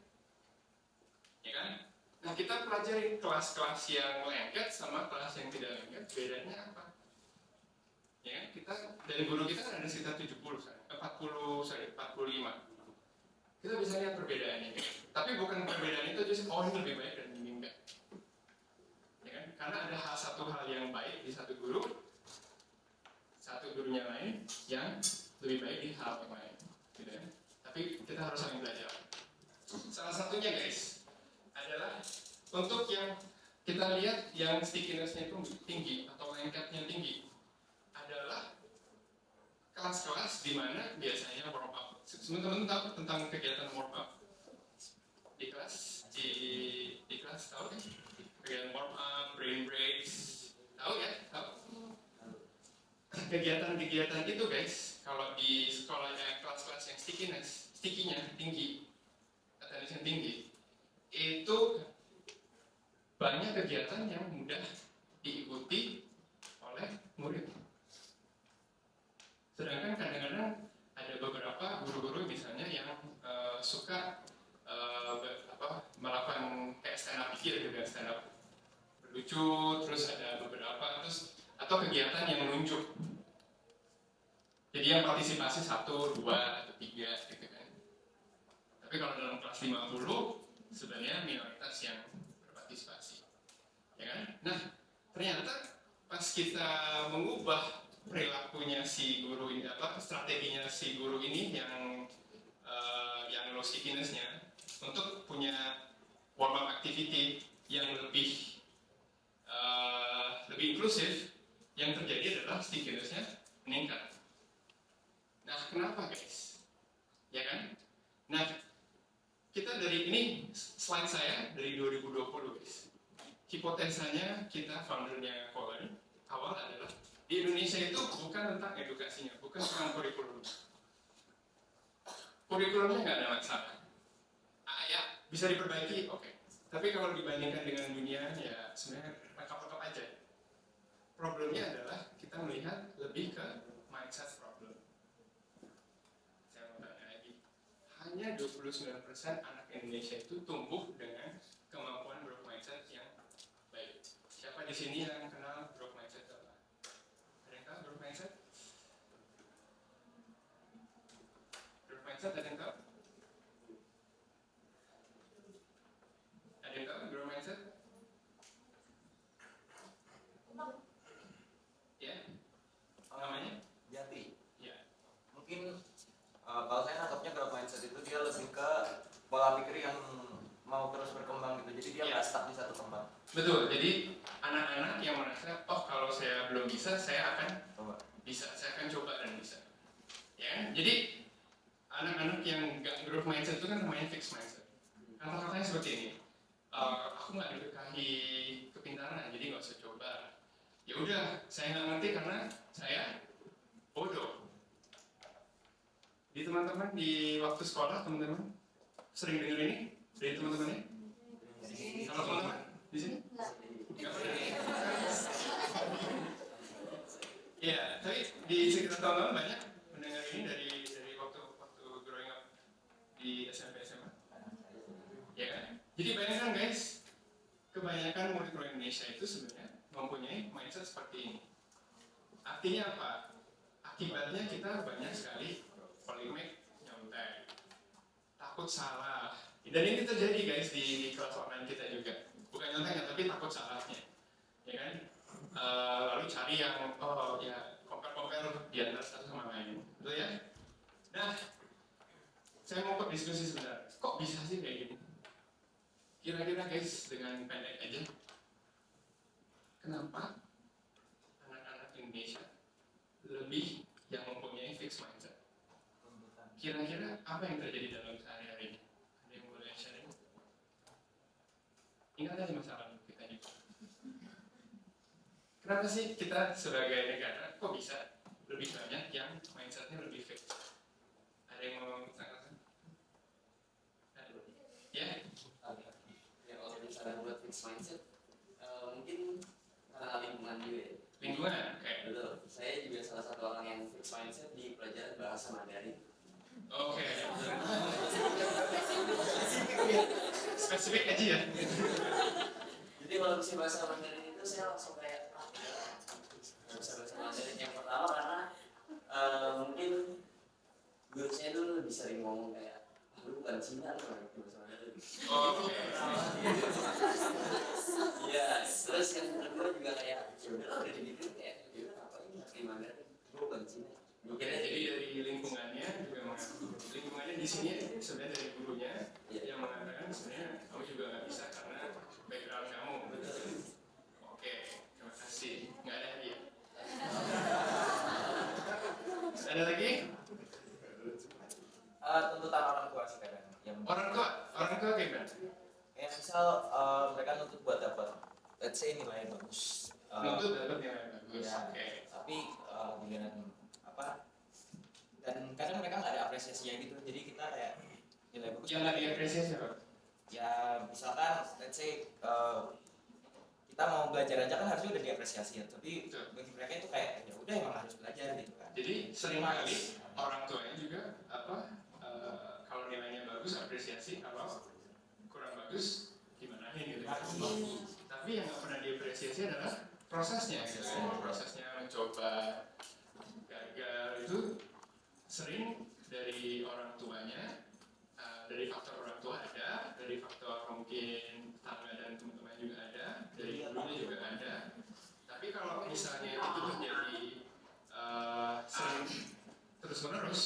Speaker 3: kita pelajari kelas-kelas yang lengket sama kelas yang tidak lengket, bedanya apa? Ya kan, kita dari guru kita kan ada sekitar 45. Kita bisa lihat perbedaannya. Tapi bukan perbedaan itu aja, oh ini lebih baik dan ini enggak. Ya kan? Karena ada satu hal yang baik di satu guru, satu gurunya lain yang lebih baik di hal yang lain. Gitu ya. Tapi kita harus saling belajar. Salah satunya guys adalah untuk yang kita lihat yang stickiness-nya itu tinggi atau lengketnya tinggi adalah kelas-kelas di mana biasanya warm up. Teman-teman tahu tentang kegiatan warm up di kelas tahu kan? Kegiatan warm up, brain breaks, tahu ya? Tahu. Kegiatan-kegiatan itu guys, kalau di sekolahnya kelas-kelas yang stickinya tinggi, attendance tinggi, itu banyak kegiatan yang mudah diikuti oleh murid. Sedangkan kadang-kadang ada beberapa guru-guru misalnya yang suka melakukan kayak stand up pikir juga, stand up berlucu, terus ada beberapa atau kegiatan yang menunjuk. Jadi yang partisipasi 1, 2, atau 3 gitu kan. Tapi kalau dalam kelas 50 sebenarnya minoritas yang berpartisipasi. Ya kan? Nah, ternyata pas kita mengubah perilakunya si guru ini, strateginya si guru ini yang low stickiness-nya untuk punya warm up activity yang lebih inklusif, yang terjadi adalah stickiness-nya meningkat. Nah, kenapa guys? Ya kan? Nah, kita dari ini slide saya dari 2020 guys. Hipotesanya kita foundernya Colin awal adalah di Indonesia itu bukan tentang edukasinya, bukan tentang kurikulum. Kurikulumnya nggak ada masalah. Ya, bisa diperbaiki, oke. Tapi kalau dibandingkan dengan dunia, ya sebenarnya lengkap-lengkap aja. Problemnya adalah kita melihat lebih ke mindset problem. Saya mau tanya lagi. Hanya 29% anak Indonesia itu tumbuh dengan kemampuan growth mindset yang baik. Siapa di sini yang kenal growth mindset? Growth mindset? Growth mindset ada yang tahu? Ada yang tahu growth mindset? Ya? Namanya?
Speaker 7: Jati.
Speaker 3: Ya.
Speaker 7: Mungkin kalau saya nangkapnya growth mindset itu dia lebih ke pola pikir yang mau terus berkembang gitu. Jadi dia nggak stuck di satu tempat.
Speaker 3: Betul. Jadi anak-anak yang merasa, oh kalau saya belum bisa, saya akan bisa. Saya akan coba dan bisa. Ya. Jadi anak-anak yang nggak growth mindset itu kan namanya fixed mindset. Kata-katanya seperti ini. Aku nggak diberkahi kepintaran, jadi nggak usah coba. Ya udah, saya nggak ngerti karena saya bodoh. Di teman-teman di waktu sekolah, teman-teman sering dengar ini dari teman-temannya? Kalau teman-teman di sini? Nggak pernah. Ya, tapi di sekitar teman-teman banyak mendengar ini dari waktu growing up di SMP SMA. Ya kan? Jadi bayangkan guys, kebanyakan murid-murid Indonesia itu sebenarnya mempunyai mindset seperti ini. Artinya apa? Akibatnya kita banyak sekali polemik, nyontek, takut salah. Dan ini terjadi guys di kelas online kita juga. Bukan nyonteknya, tapi takut salahnya. Ya kan? Lalu cari yang, compare di antara satu sama lain. Betul ya? Nah, saya mau diskusi sebentar. Kok bisa sih kayak gini? Kira-kira guys, dengan pendek aja, kenapa anak-anak Indonesia lebih yang mempunyai fixed mindset? Kira-kira apa yang terjadi dalam sehari-hari ini? Ada yang boleh sharing? Ingat aja masa lalu kita juga. Kenapa sih kita sebagai negara kok bisa lebih banyak yang mindsetnya lebih fixed? Ada yang mau mengatakan? Ya?
Speaker 7: Kalau misalnya buat fixed mindset, mungkin karena lingkungan juga ya.
Speaker 3: Lingkungan? Oke.
Speaker 7: Betul. Saya juga salah satu orang yang fixed mindset di pelajaran bahasa Mandarin.
Speaker 3: Oke. spesifik aja ya.
Speaker 8: Jadi kalau bisa bahasa Mandarin itu saya langsung kayak bisa bahasa Mandarin yang pertama karena mungkin gurunya itu lebih sering ngomong kayak lu bukan Cina loh gitu bahasa Mandarin. Iya, terus yang kedua juga kayak ya udah udah gitu kayak ya udah apa ini ngerti Mandarin, lu bukan Cina.
Speaker 3: Oke, jadi dari lingkungannya juga lingkungannya di sini sebenarnya dari gurunya yang mengatakan sebenarnya kamu juga nggak bisa karena background kamu. Oke, terima kasih. Nggak ada hadiah. Ada lagi?
Speaker 7: Tuntutan orang tua sih kadang. Yang
Speaker 3: Orang tua gimana?
Speaker 7: kayak misal mereka nuntut buat dapat let's say nilai bagus.
Speaker 3: Nuntut dapat nilai bagus.
Speaker 7: Ya,
Speaker 3: Oke.
Speaker 7: tapi dengan apa? Dan kadang mereka nggak ada apresiasinya gitu. Jadi kita kayak nilai bagus.
Speaker 3: Yang nggak diapresiasi apa?
Speaker 7: Ya misalkan let's say kita mau belajar aja kan harusnya udah diapresiasi ya. Tapi bagi mereka itu kayak ya udah emang harus belajar gitu kan.
Speaker 3: Jadi sering kali orang tuanya juga kalau nilainya bagus apresiasi, kalau kurang bagus gimana gitu. Tapi yang nggak pernah diapresiasi adalah prosesnya, gitu kan. Prosesnya mencoba gagal itu sering dari orang tuanya, dari faktor orang tua ada, dari faktor mungkin tetangga dan teman-teman juga ada, dari gurunya juga ada. Tapi kalau misalnya itu terjadi sering terus menerus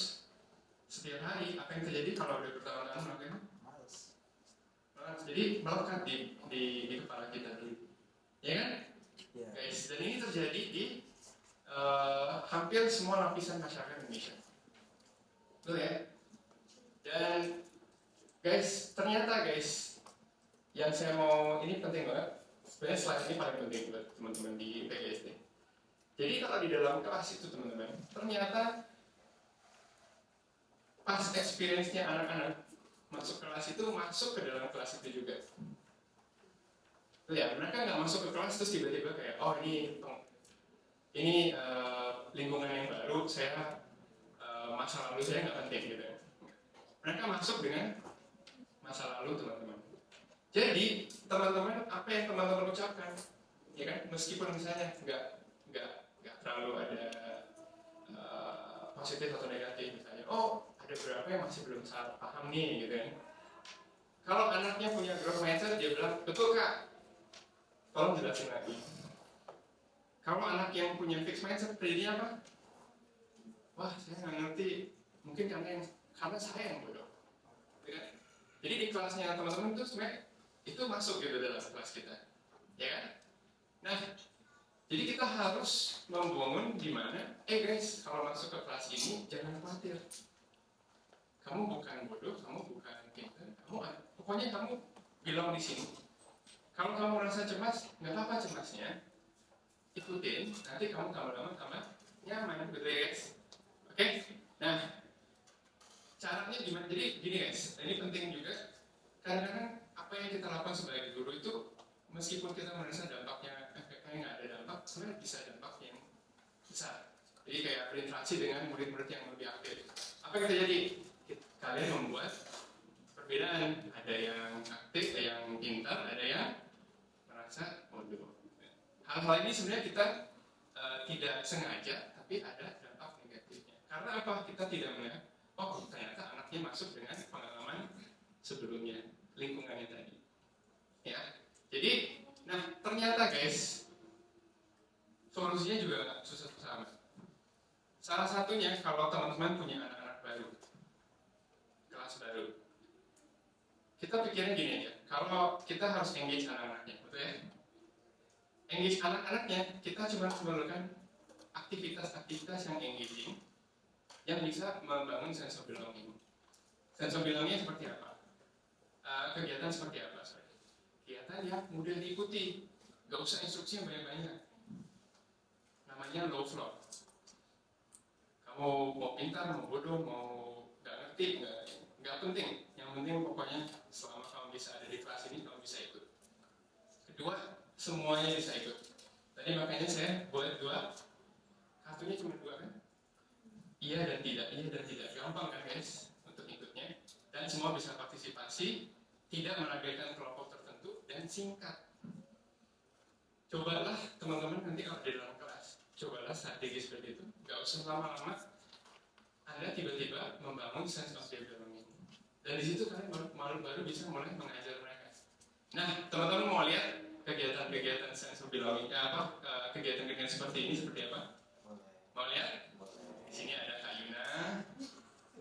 Speaker 3: setiap hari, apa yang terjadi kalau udah bertahun-tahun melakukan? Males. Jadi melekat di kepala kita dulu, ya kan?
Speaker 7: Yeah.
Speaker 3: Guys, dan ini terjadi di hampir semua lapisan masyarakat Indonesia. Betul ya? Dan guys, ternyata guys, yang saya mau ini penting banget. Sebenarnya slide ini paling penting buat teman-teman di PGSD. Jadi kalau di dalam kelas itu teman-teman, ternyata pas experience-nya anak-anak masuk kelas itu masuk ke dalam kelas itu juga. Tuh ya, mereka nggak masuk ke kelas terus tiba-tiba kayak, oh ini lingkungan yang baru, saya masa lalu saya nggak penting gitu. Mereka masuk dengan masa lalu teman-teman. Jadi teman-teman apa yang teman-teman ucapkan, ya kan, meskipun misalnya nggak terlalu ada positif atau negatif misalnya, oh ada beberapa yang masih belum salah paham nih gitu kan. Kalau anaknya punya growth mindset, dia bilang betul kak, tolong jelasin lagi. Kalau anak yang punya fixed mindset, jadinya apa? Wah saya nggak ngerti, mungkin karena saya yang bodoh. Gitu kan? Jadi di kelasnya teman-teman itu sebenarnya itu masuk gitu dalam kelas kita, ya kan? Nah, jadi kita harus membangun di mana, guys, kalau masuk ke kelas ini jangan khawatir. Kamu bukan bodoh, kamu bukan pintar, pokoknya kamu bilang di sini. Kalau kamu merasa cemas, nggak apa-apa cemasnya, ikutin. Nanti kamu lama-lama tambah nyaman, gitu ya guys. Oke? Nah, caranya gimana? Jadi gini guys, ini penting juga. Kadang-kadang apa yang kita lakukan sebagai guru itu, meskipun kita merasa dampaknya efeknya nggak ada dampak, sebenarnya bisa dampak yang besar. Jadi kayak berinteraksi dengan murid-murid yang lebih aktif. Apa yang terjadi? Kalian membuat perbedaan. Ada yang aktif, ada yang pintar, ada yang merasa bodoh. Hal-hal ini sebenarnya kita tidak sengaja, tapi ada dampak negatifnya. Karena apa? Kita tidak melihat, oh ternyata anaknya masuk dengan pengalaman sebelumnya, lingkungannya tadi. Ya, jadi, nah ternyata guys, solusinya juga nggak susah-susah amat. Salah satunya kalau teman-teman punya anak-anak baru, kelas baru, kita pikirnya gini aja, kalau kita harus engage anak-anaknya, betul ya? Engage anak-anaknya, kita cuma memerlukan aktivitas-aktivitas yang engaging, yang bisa membangun sense of belonging. Sense of belonging seperti apa? Kegiatan seperti apa? Kegiatan yang mudah diikuti, gak usah instruksi yang banyak-banyak. Namanya low flow. Kamu mau pintar, mau bodoh, mau gak ngerti, gak penting. Yang penting pokoknya selama kamu bisa ada di kelas ini, kamu bisa ikut. Kedua, semuanya bisa ikut. Tadi makanya saya buat dua, kartunya cuma dua kan? Iya dan tidak, gampang kan guys untuk ikutnya. Dan semua bisa partisipasi, tidak menargetkan kelompok tertentu, dan singkat. Cobalah teman-teman nanti kalau di dalam kelas, cobalah strategi seperti itu, nggak usah lama-lama. Anda tiba-tiba membangun sense of belonging, dan di situ kalian baru bisa mulai mengajar mereka. Nah, teman-teman mau lihat kegiatan-kegiatan sense of belonging, kegiatan-kegiatan seperti ini seperti apa? Mau lihat? Di sini ada Kak Yuna,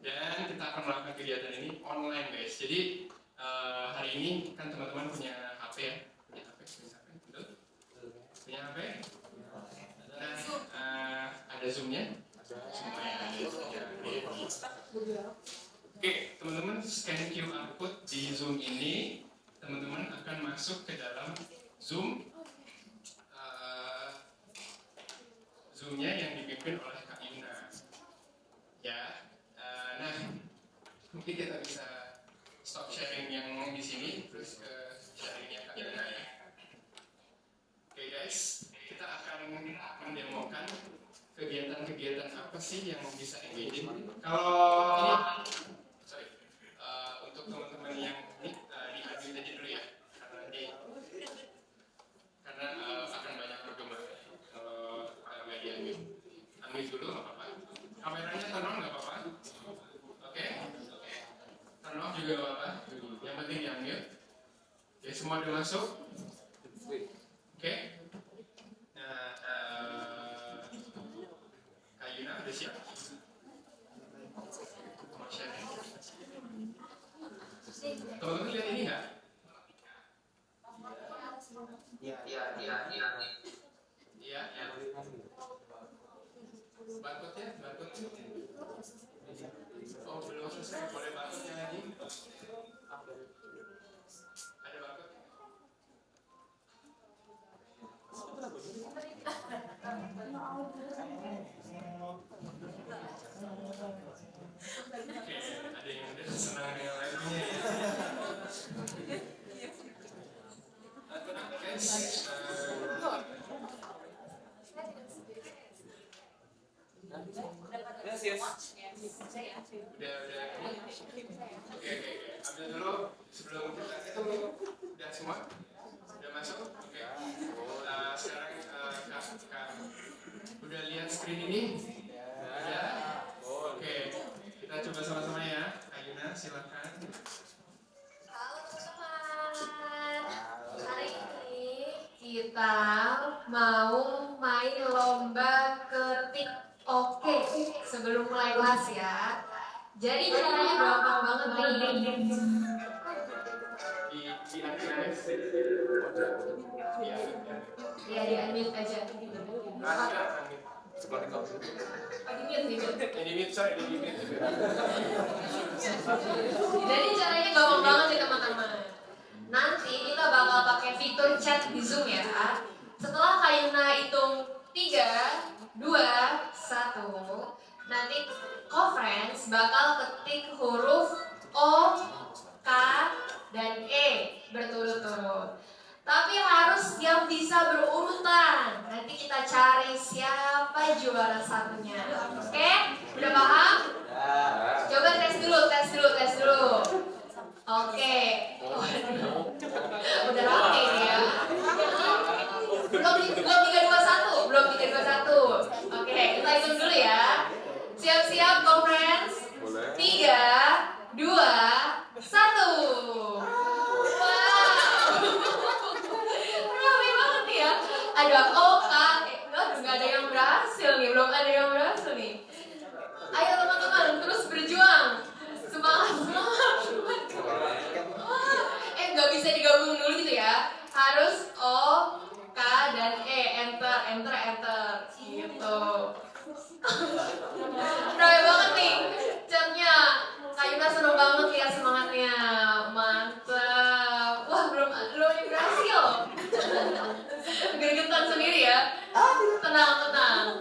Speaker 3: dan kita akan melakukan kegiatan ini online, guys. Jadi hari ini kan teman-teman punya HP ya, punya HP, betul? Punya HP? Nah, ada Zoom-nya? Oke, teman-teman scan QR code di Zoom ini, teman-teman akan masuk ke dalam Zoom, Zoom-nya yang dipimpin oleh Kak Yuna. Ya, nah mungkin kita bisa stop sharing yang di sini, terus ke sharingnya Kak Yuna ya. Oke guys, kita akan mendemokan kegiatan-kegiatan apa sih yang bisa engaging. Kalau untuk teman-teman yang ini di-admin aja dulu ya, karena akan banyak bergema. Kalau nggak di-admin, admin dulu nggak apa-apa. Kameranya turn on nggak apa-apa. Oke, turn off juga nggak apa-apa. Yang penting di-admin. Oke, semua udah masuk. Oke. Yuna udah siap? Teman-teman lihat ini nggak? Iya. Barcode-nya? Oh, belum selesai. Boleh barcode-nya lagi? Ada barcode? Oke, ada yang udah senang dengan lagunya ya. Udah. Oke. Ambil dulu sebelum kita itu udah semua? Udah masuk? Oke. Sekarang Kak udah lihat screen ini? Udah? Oke. Kita coba sama-sama ya. Kak Yuna, silakan.
Speaker 1: Halo teman-teman. Hari ini kita mau main lomba ketik oke sebelum mulai kelas ya. Jadi caranya gampang banget nih. Iya, di unmute aja. Jadi caranya gampang banget nih teman-teman. Nanti kita bakal pakai fitur chat di Zoom ya. Setelah Kak Yuna hitung 3, 2, 1, nanti conference bakal ketik huruf O, K, dan E berturut-turut. Tapi harus yang bisa berurutan. Nanti kita cari siapa juara satunya. Oke? Udah paham? Coba tes dulu. Oke. Udah rame nih ya. Belum 3, 2, 1. Oke, kita hitung dulu ya. Siap-siap conference. 3, 2, 1. Ada O, K, nggak ada yang berhasil nih, belum ada yang berhasil nih. Ayo teman-teman, terus berjuang, semangat. Nggak bisa digabung dulu gitu ya, harus O, K, dan E, enter, gitu. Rame banget nih, chatnya. Kak Yuna seneng banget lihat semangatnya, mantap. Wah, belum yang berhasil. Gergetan sendiri ya. Tenang.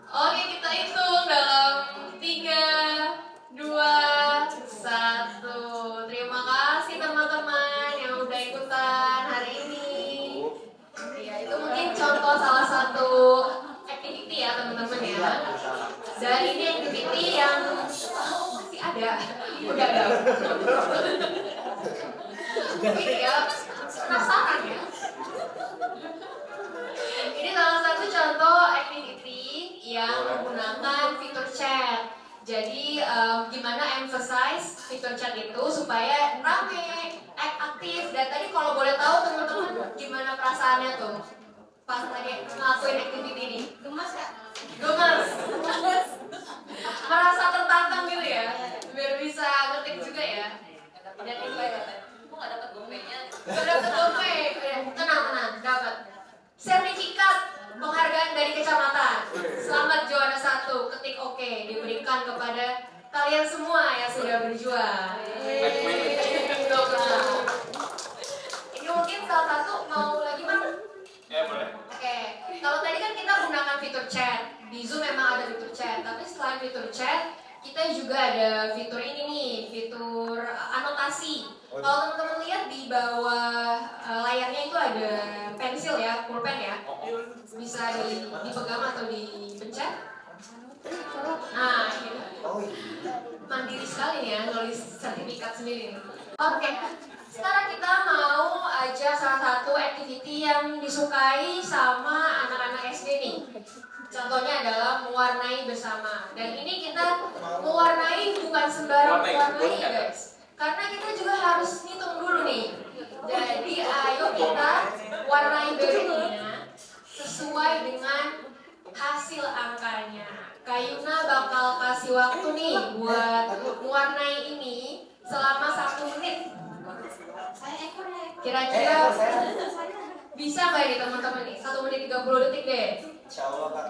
Speaker 1: Oke, kita hitung dalam 3, 2, 1. Terima kasih teman-teman yang udah ikutan hari ini. Ya, itu mungkin contoh salah satu activity ya teman-teman ya. Dan ini activity yang masih ada. Udah ada. Jadi gimana emphasize fitur chat itu supaya rame, aktif. Dan tadi kalau boleh tahu teman-teman gimana perasaannya tuh pas tadi ngelakuin activity ini? Gemes ya? Gemes. Merasa tertantang gitu ya? Biar bisa ngetik juga ya? Dan itu ya? Aku nggak dapat gopenya. Nggak dapat gopay. Tenang, dapat. Sertifikat penghargaan dari kecamatan. Selamat juara 1, ketik oke, diberikan kepada kalian semua yang sudah berjuang. Ini mungkin salah satu mau lagi mana?
Speaker 3: Boleh.
Speaker 1: Oke, kalau tadi kan kita gunakan fitur chat. Di Zoom memang ada fitur chat, tapi selain fitur chat, kita juga ada fitur ini nih, fitur anotasi. Kalau teman-teman lihat di bawah layarnya itu ada pensil ya, pulpen ya. Bisa dipegang atau dipencet. Nah, gitu. Mandiri sekali nih ya, nulis sertifikat sendiri. Oke, sekarang kita mau aja salah satu activity yang disukai sama anak-anak SD nih. Contohnya adalah mewarnai bersama. Dan ini kita mewarnai bukan sembarang mewarnai guys. Karena kita juga harus ngitung dulu nih. Jadi ayo kita warnai berikutnya sesuai dengan hasil angkanya. Kayuna bakal kasih waktu nih buat mewarnai ini selama 1 menit. Kira-kira bisa nggak nih teman-teman nih? 1 menit 30 detik deh.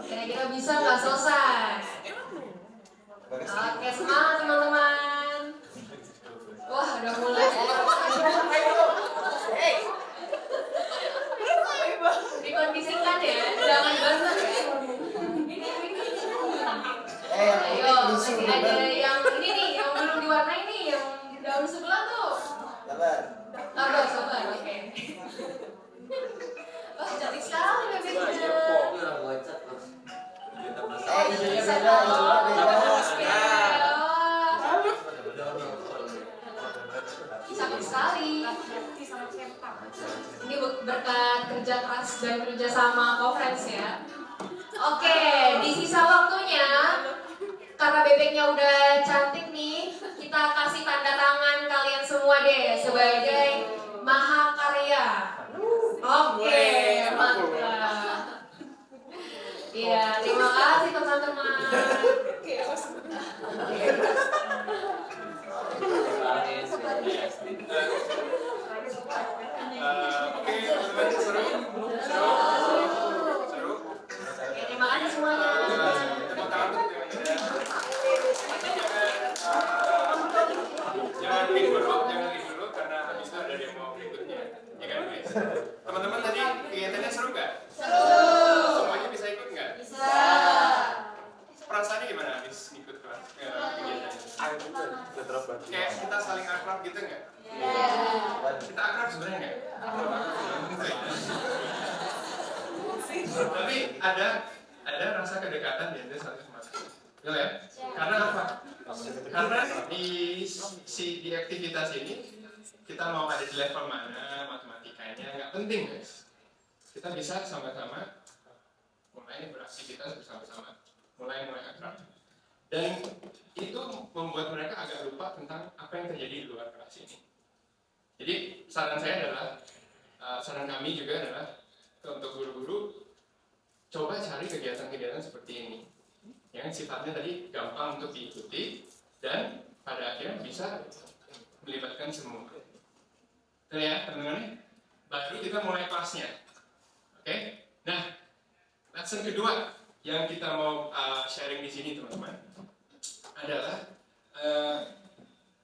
Speaker 1: Kira-kira bisa nggak selesai? Oke, semangat teman-teman. Wah, udah mulai. Dikondisikan ya, jangan basah ya. Ayo, masih ada yang ini nih, yang belum diwarnai nih, yang daun sebelah tuh. Sabar, oke. Wah, cantik sekali bebeknya. Bisa cantik sekali. Ini berkat kerja keras dan kerja sama conference ya. Oke, di sisa waktunya karena bebeknya udah cantik nih, kita kasih tanda tangan kalian semua deh sebagai mahakarya. Oke, mantap. Iya, terima kasih teman-teman.
Speaker 3: Oke, teman-teman, seru.
Speaker 1: Oke, terima kasih semuanya.
Speaker 3: Tepuk tangan untuk yang jangan leave dulu karena habis itu ada demo berikutnya. Ya kan guys? Teman-teman tadi kegiatannya seru nggak? Seru. Semuanya bisa ikut nggak?
Speaker 1: Bisa.
Speaker 3: Perasaannya gimana habis ikut kelas kegiatannya? Kayak kita saling akrab gitu nggak? Kita akrab sebenarnya nggak? Tapi ada rasa kedekatan di antara satu sama lain. Betul ya? Karena apa? Karena di aktivitas ini kita mau ada di level mana matematikanya nggak penting guys. Kita bisa sama-sama mulai beraktivitas bersama-sama, mulai akrab. Dan itu membuat mereka agak lupa tentang apa yang terjadi di luar kelas ini. Jadi saran saya adalah, saran kami juga adalah untuk guru-guru coba cari kegiatan-kegiatan seperti ini yang sifatnya tadi gampang untuk diikuti dan pada akhirnya bisa melibatkan semua. Betul ya teman-teman? Baru kita mulai kelasnya. Oke? Nah, lesson kedua yang kita mau sharing di sini teman-teman adalah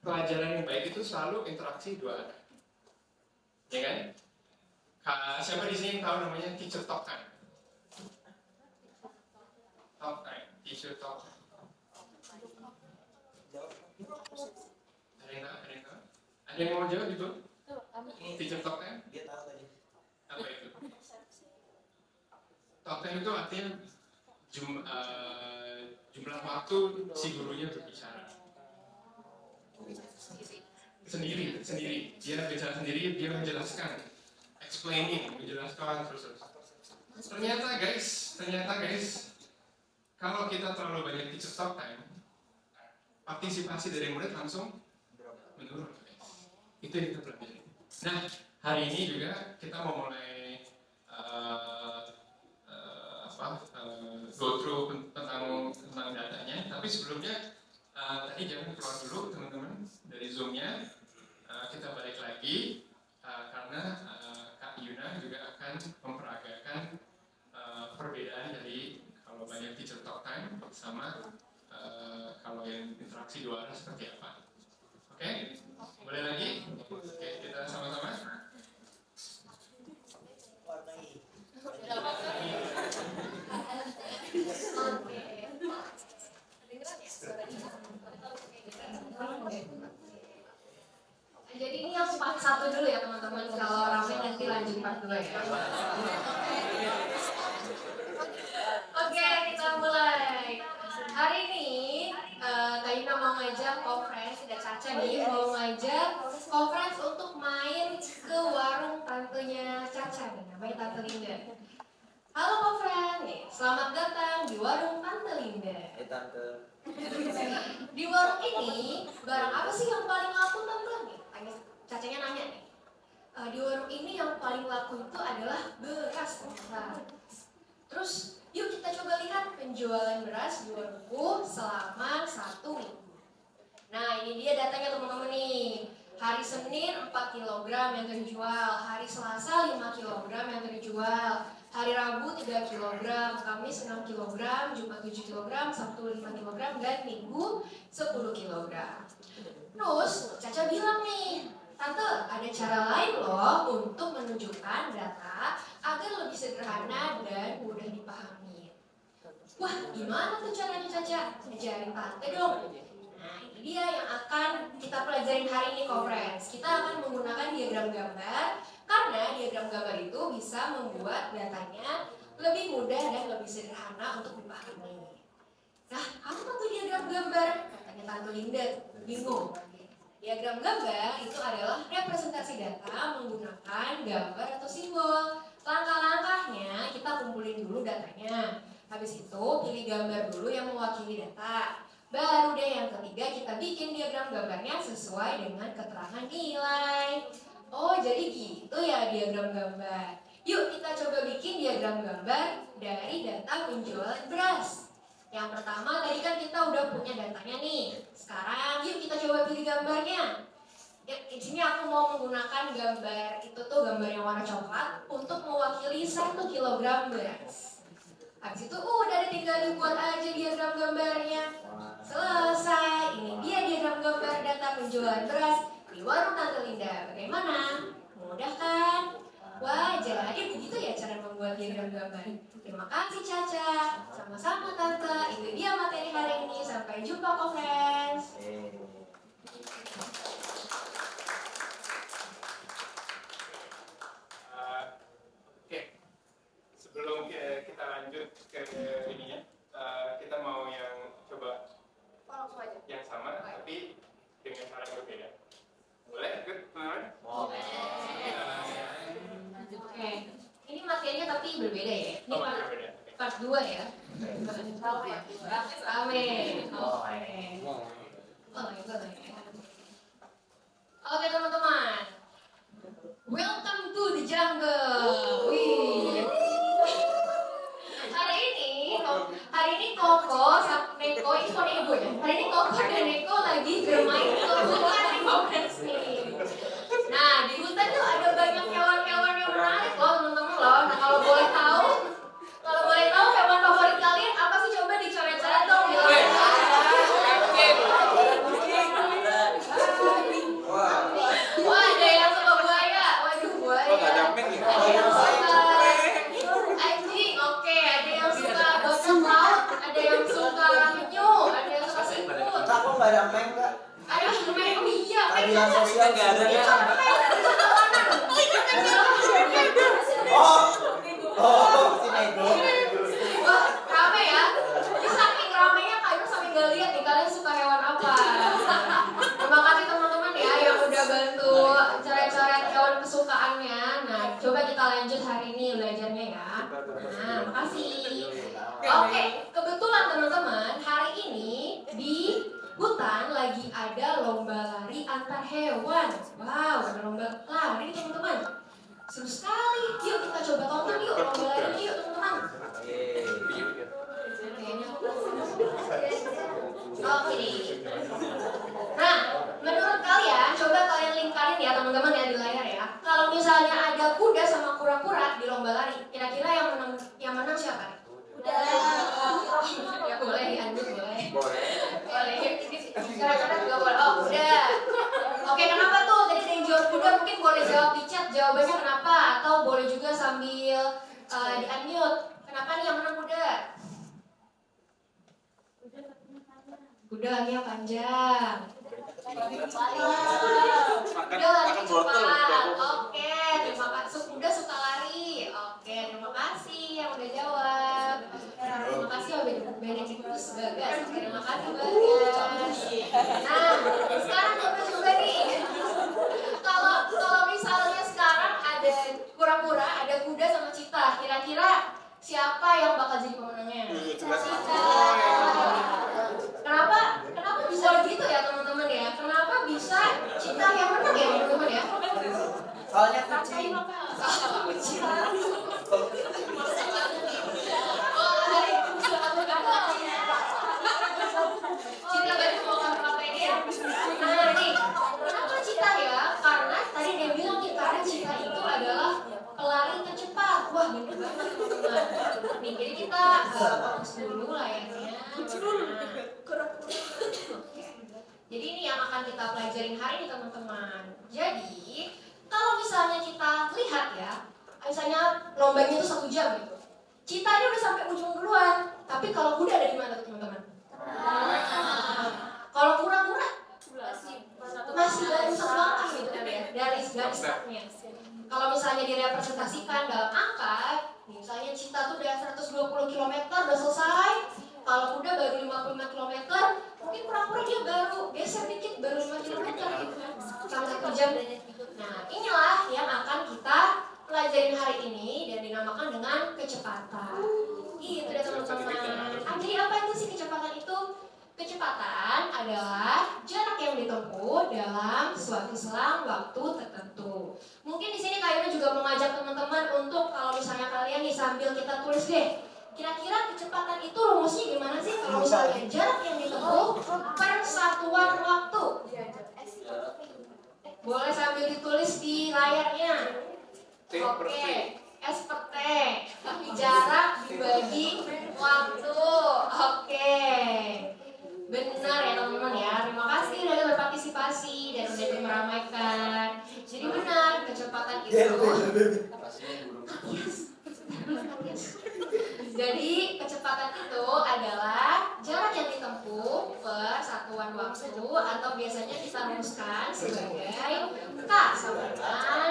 Speaker 3: pelajaran yang baik itu selalu interaksi dua arah. Ya kan? Siapa di sini yang tahu namanya teacher talk time? Talk time, teacher talk. Ada yang tahu? Ada yang mau jawab itu? Teacher talk time?
Speaker 7: Dia tahu tadi.
Speaker 3: Apa itu? Talk time itu artinya jumlah waktu si gurunya berbicara. Sendiri. Dia bicara sendiri, dia menjelaskan, menjelaskan terus. Ternyata guys, kalau kita terlalu banyak teacher talk time, partisipasi dari murid langsung menurun. Itu yang kita pelajari. Nah, hari ini juga kita mau mulai go through tentang datanya. Tapi sebelumnya tadi jangan keluar dulu teman-teman dari Zoom-nya. Kita balik lagi karena Kak Yuna juga akan memperagakan perbedaan dari kalau banyak teacher talk time sama kalau yang interaksi dua arah seperti apa. Oke? Boleh lagi? Oke, kita sama-sama.
Speaker 1: Jadi ini yang part 1 dulu ya teman-teman, kalau ramai nanti lanjut part 2 ya. Oke, kita mulai. Hari ini Kak Yuna mau ngajak conference, ada Caca nih mau ngajak conference untuk main ke warung tantenya Caca nih, namanya Tante Linda. Halo conference, nih, selamat datang di warung Tante Linda.
Speaker 7: Tante.
Speaker 1: Di warung ini, barang apa sih yang paling laku Tante? Nih, Cacanya nanya nih. Di warung ini yang paling laku itu adalah beras. Nah, terus yuk kita coba lihat penjualan beras di warungku selama 1 minggu. Nah, ini dia datanya teman-teman nih. Hari Senin 4 kg yang terjual, hari Selasa 5 kg yang terjual, hari Rabu 3 kg, Kamis 6 kg, Jumat 7 kg, Sabtu 5 kg, dan Minggu 10 kg. Terus Caca bilang nih, Tante, ada cara lain loh untuk menunjukkan data agar lebih sederhana dan mudah dipahami. Wah, gimana tuh caranya Caca? Ajarin Tante dong. Nah, ini dia yang akan kita pelajarin hari ini conference. Kita akan menggunakan diagram gambar karena diagram gambar itu bisa membuat datanya lebih mudah dan lebih sederhana untuk dipahami. Nah, apa tuh diagram gambar? Katanya Tante Linda, bingung. Diagram gambar itu adalah representasi data menggunakan gambar atau simbol. Langkah-langkahnya kita kumpulin dulu datanya. Habis itu pilih gambar dulu yang mewakili data. Baru deh yang ketiga kita bikin diagram gambarnya sesuai dengan keterangan nilai. Oh, jadi gitu ya diagram gambar. Yuk kita coba bikin diagram gambar dari data penjualan beras. Yang pertama tadi kan kita udah punya datanya nih. Sekarang yuk kita coba pilih gambarnya. Ya, di sini aku mau menggunakan gambar itu tuh gambar yang warna coklat untuk mewakili 1 kg beras. Habis itu udah tinggal dibuat aja diagram gambarnya. Selesai. Ini dia diagram gambar data penjualan beras di warung Tante Linda. Bagaimana? Mudah kan? Wah, jadi begitu ya cara membuat diagram gambar. Terima kasih Caca. Sama-sama Tante. Itu dia materi hari ini. Sampai jumpa conference.
Speaker 3: Oke. Sebelum kita lanjut ke ininya, kita mau yang coba yang sama tapi dengan cara yang berbeda. Boleh ikut teman-teman?
Speaker 1: Oke. Ini materinya tapi berbeda ya. Ini
Speaker 3: Berbeda.
Speaker 1: part 2 ya. Amin. Oke teman-teman. Welcome to the jungle. Wih. Hari ini Koko sama Neko, ini kok Neko ya? Hari ini Koko dan Neko lagi bermain ke hutan di conference nih. Nah, di hutan tuh ada banyak hewan-hewan yang menarik loh teman-teman loh. Nah, kalau boleh tahu hewan favorit kalian apa sih? Coba dicoret-coret dong. Wah, ada yang suka buaya. Waduh, buaya. Anjing, oke. Ada yang suka bajak laut, ada yang suka penyu, ada yang suka siput.
Speaker 7: Kak, kok nggak ada meng, Kak?
Speaker 1: Ada meng, iya.
Speaker 7: Keadilan sosial nggak ada,
Speaker 1: Iya,
Speaker 7: Kak? Si Nego.
Speaker 1: Wah, rame ya. Ini saking ramenya Kak Yuna sampai nggak lihat nih kalian suka hewan apa. Terima kasih teman-teman ya yang udah bantu coret-coret hewan kesukaannya. Nah, coba kita lanjut hari ini belajarnya ya. Nah, makasih. Oke, kebetulan teman-teman hari ini di hutan keselamatan hewan. Wow, ada lomba lari teman-teman. Seru sekali. Yuk kita coba tonton yuk lomba lari yuk teman-teman. Oke. Nah, menurut kalian, coba kalian lingkarin ya teman-teman ya di layar ya. Kalau misalnya ada kuda sama kura-kura di lomba lari, kira-kira yang menang siapa? Kuda. Ya boleh diaduk boleh. Boleh. Kadang-kadang juga boleh. Oh kuda. Oke, kenapa tuh? Tadi ada yang jawab kuda, mungkin boleh jawab di chat jawabannya kenapa, atau boleh juga sambil di unmute. Kenapa nih yang menang kuda? Kuda kakinya panjang. Kuda lari cepat. Oke, terima kasih. Kuda suka lari. Oke, terima kasih yang udah jawab. Terima kasih Benedictus Bagas. Terima kasih Bagas. Nah, sekarang kita coba nih. Kalau misalnya sekarang ada kura-kura, ada kuda sama cita, kira-kira siapa yang bakal jadi pemenangnya? Cita. Kenapa bisa begitu ya teman-teman ya? Kenapa bisa cita yang menang ya teman-teman ya?
Speaker 7: Soalnya kucing.
Speaker 1: Cita baru mau apa ini ya? Nah nih, kenapa cita ya? Karena tadi dia bilang nih, karena cita itu adalah pelari tercepat. Wah bener banget teman-teman. Nih jadi kita fokus dulu layarnya. Jadi ini yang akan kita pelajarin hari ini teman-teman. Jadi kalau misalnya kita lihat ya, misalnya lombanya itu 1 jam gitu. Cita ini udah sampai ujung duluan. Tapi kalau kuda ada di mana teman-teman? Kalau kura-kura masih baru 1 langkah gitu kan ya, dari garis startnya. Kalau misalnya direpresentasikan dalam angka, misalnya cita tuh udah 120 km udah selesai. Kalau kuda baru 55 km, mungkin kura-kura dia baru geser dikit, baru 5 km gitu kan, sama 1 jam. Nah inilah yang akan kita pelajarin hari ini dan dinamakan dengan kecepatan. Gitu deh teman-teman. Jadi apa itu sih kecepatan itu? Kecepatan adalah jarak yang ditempuh dalam suatu selang waktu tertentu. Mungkin di sini Kak Yuna juga mengajak teman-teman untuk kalau misalnya kalian nih sambil kita tulis deh, kira-kira kecepatan itu rumusnya gimana sih? Kalau misalnya jarak yang ditempuh per satuan waktu. Boleh sambil ditulis di layarnya. Oke, S per T. Jarak dibagi waktu. Oke. Benar ya teman-teman ya. Terima kasih udah berpartisipasi dan udah meramaikan. Jadi benar kecepatan itu. Jadi kecepatan itu adalah jarak yang ditempuh per satuan waktu atau biasanya kita rumuskan sebagai K sama dengan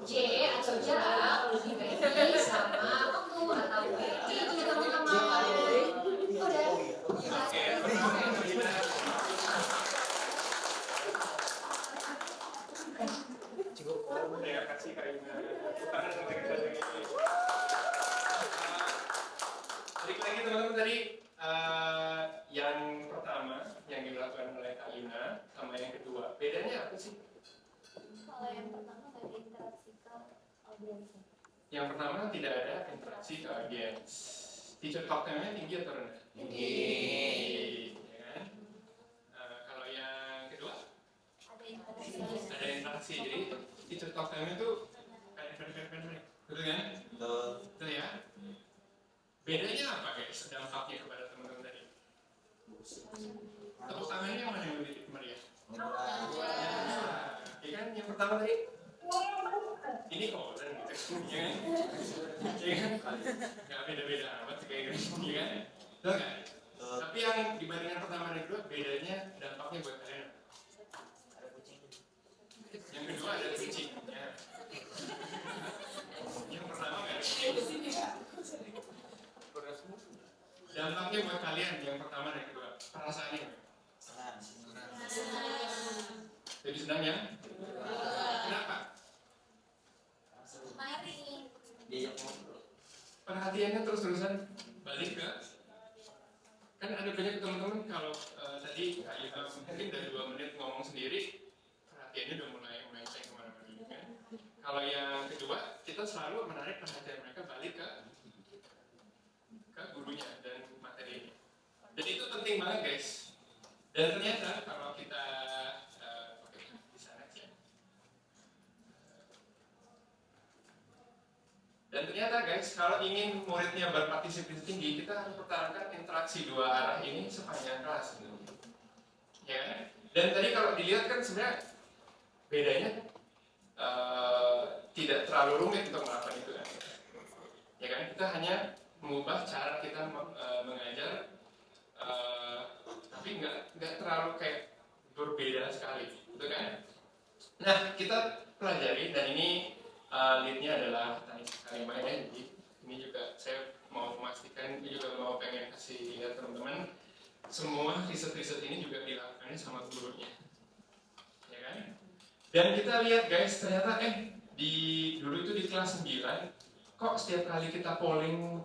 Speaker 1: J atau jarak dibagi sama waktu atau V. Itu ya teman-teman. Udah.
Speaker 3: Terima kasih Kak Ina. Balik lagi teman-teman tadi yang pertama yang dilakukan oleh Kak Ina sama yang kedua bedanya apa sih?
Speaker 4: Kalau yang pertama ada interaksi ke audiens.
Speaker 3: Yang pertama tidak ada interaksi ke audiens. Teacher talk time-nya tinggi atau rendah?
Speaker 7: Tinggi.
Speaker 3: Ya kan? Kalau yang kedua
Speaker 4: Ada interaksi.
Speaker 3: ada interaksi. Jadi teacher talk time itu pendek. Betul kan? Betul ya? Bedanya apa guys? Dampaknya kepada teman-teman tadi? Tepuk tangannya yang mana yang lebih meriah? Ya kan? Yang pertama tadi? Ini golden gitu. Ya kan? Ya kan? Gak beda-beda amat kayak gitu. Ya kan? Betul kan? Tapi yang dibandingkan pertama dan kedua bedanya dampaknya buat kalian. Yang kedua ada kucing. Ya. Yang pertama nggak ada kucing. Dampaknya buat kalian yang pertama dan kedua perasaannya. Jadi senang ya? Kenapa?
Speaker 4: Mari.
Speaker 3: Perhatiannya terus-terusan balik ke kan ada banyak teman-teman kalau tadi Kak Yuka mungkin dari 2 menit ngomong sendiri perhatiannya udah mulai melenceng kemana-mana gitu kan. Kalau yang kedua, kita selalu menarik perhatian mereka balik ke gurunya dan materinya. Dan itu penting banget guys. Dan ternyata kalau kita bisa next ya. Dan ternyata guys, kalau ingin muridnya berpartisipasi tinggi, kita harus pertahankan interaksi dua arah ini sepanjang kelas. Ya kan? Dan tadi kalau dilihat kan sebenarnya bedanya tidak terlalu rumit untuk melakukan itu kan. Ya kan? Kita hanya mengubah cara kita mengajar, tapi nggak terlalu kayak berbeda sekali, gitu kan? Nah, kita pelajari dan ini lead-nya adalah Tanis Karimah ya. Jadi ini juga saya mau memastikan, ini juga mau pengen kasih lihat teman-teman, semua riset-riset ini juga dilakukannya sama gurunya, ya kan? Dan kita lihat guys, ternyata dulu itu di kelas 9 kok setiap kali kita polling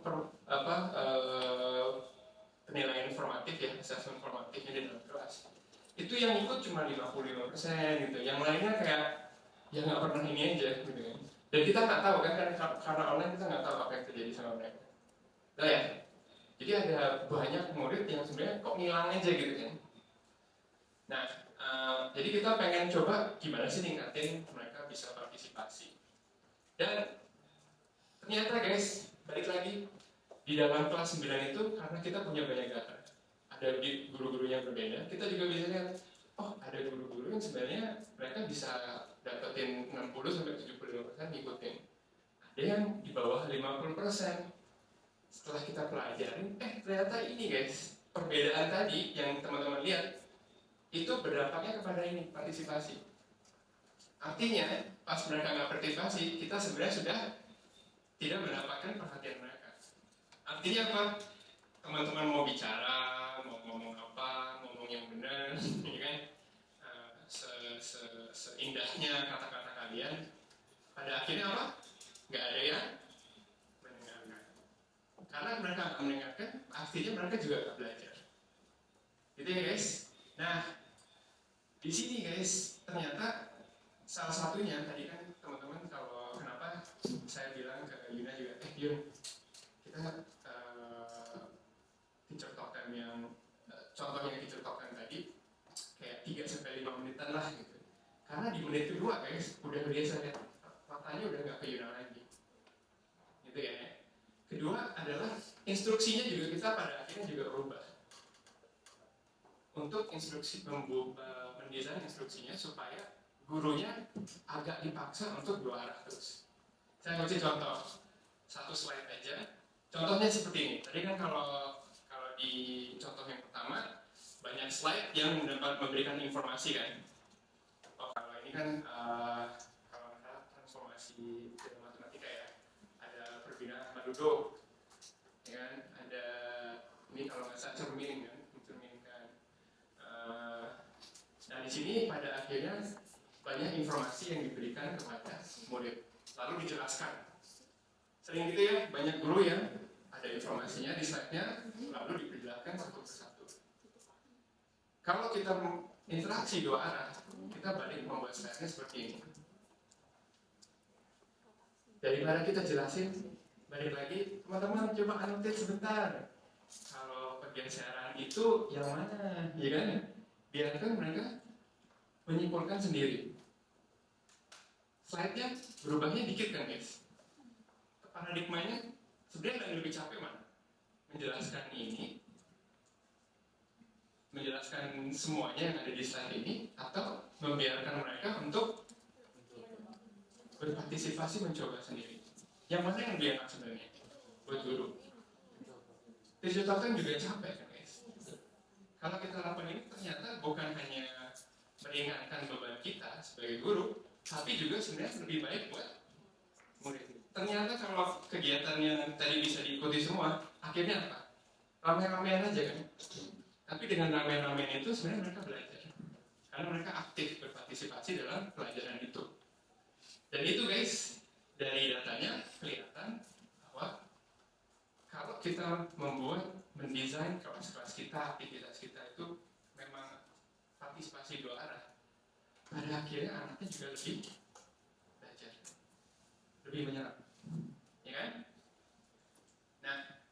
Speaker 3: penilaian informatif ya, assessment formatifnya di dalam kelas, itu yang ikut cuma 55% gitu, yang lainnya kayak ya nggak pernah ini aja gitu kan. Dan kita nggak tahu kan karena online kita nggak tahu apa yang terjadi sama mereka. Nah ya, jadi ada banyak murid yang sebenarnya kok ngilang aja gitu kan. Nah, jadi kita pengen coba gimana sih ningkatin mereka bisa partisipasi. Dan ternyata guys, balik lagi di dalam kelas 9 itu karena kita punya banyak data, ada guru-guru yang berbeda, kita juga bisa lihat, oh ada guru-guru yang sebenarnya mereka bisa dapetin 60-75% ngikutin, ada yang di bawah 50%. Setelah kita pelajarin, ternyata ini guys, perbedaan tadi yang teman-teman lihat itu berdampaknya kepada ini, partisipasi. Artinya, pas mereka nggak partisipasi, kita sebenarnya sudah tidak mendapatkan perhatian mereka. Artinya apa? Teman-teman mau bicara, mau ngomong apa, ngomong yang benar, ya kan? Seindahnya kata-kata kalian, pada akhirnya apa? Nggak ada yang mendengarkan. Karena mereka nggak mendengarkan, artinya mereka juga nggak belajar. Gitu ya guys. Nah, di sini guys, ternyata salah satunya tadi kan teman-teman, kalau kenapa saya bilang ke Yuna juga, Yun, kita teacher talk time yang contoh yang teacher talk time tadi kayak 3-5 menitan lah gitu. Karena di menit kedua guys, udah biasa lihat matanya udah nggak ke Yuna lagi, gitu ya. Kedua adalah instruksinya juga kita pada akhirnya juga berubah. Untuk instruksi mendesain instruksinya supaya gurunya agak dipaksa untuk dua arah terus. Saya kasih contoh satu slide aja. Contohnya seperti ini. Tadi kan kalau di contoh yang pertama banyak slide yang memberikan informasi kan. Oh, kalau ini kan kalau ada transformasi dalam matematika ya, ada perbinaan sama duduk, ya kan? Ada ini kalau nggak salah cermin kan, mencerminkan. Nah di sini pada akhirnya banyak informasi yang diberikan kepada murid, lalu dijelaskan. Sering gitu ya, banyak guru yang ada informasinya di slide-nya, lalu diperjelaskan satu persatu. Kalau kita interaksi dua arah, kita balik membuat slide-nya seperti ini. Daripada kita jelasin, balik lagi, teman-teman coba anotate sebentar. Kalau pergeseran itu yang mana, ya kan? Biarkan mereka menyimpulkan sendiri. Slide-nya berubahnya dikit kan guys. Paradigmanya sebenarnya yang lebih capek mana? Menjelaskan ini, menjelaskan semuanya yang ada di slide ini, atau membiarkan mereka untuk berpartisipasi mencoba sendiri. Yang mana yang lebih enak sebenarnya buat guru? Teacher talk time juga capek kan guys. Kalau kita lakukan ini ternyata bukan hanya meringankan beban kita sebagai guru, tapi juga sebenarnya lebih baik buat murid. Ternyata kalau kegiatannya tadi bisa diikuti semua, akhirnya apa? Rame-ramean aja kan. Tapi dengan rame-ramean itu sebenarnya mereka belajar. Karena mereka aktif berpartisipasi dalam pelajaran itu. Dan itu guys, dari datanya kelihatan bahwa kalau kita mendesain kelas-kelas kita, aktivitas kita itu memang partisipasi dua arah, pada akhirnya anaknya juga lebih belajar, lebih menyerap, ya kan? Nah,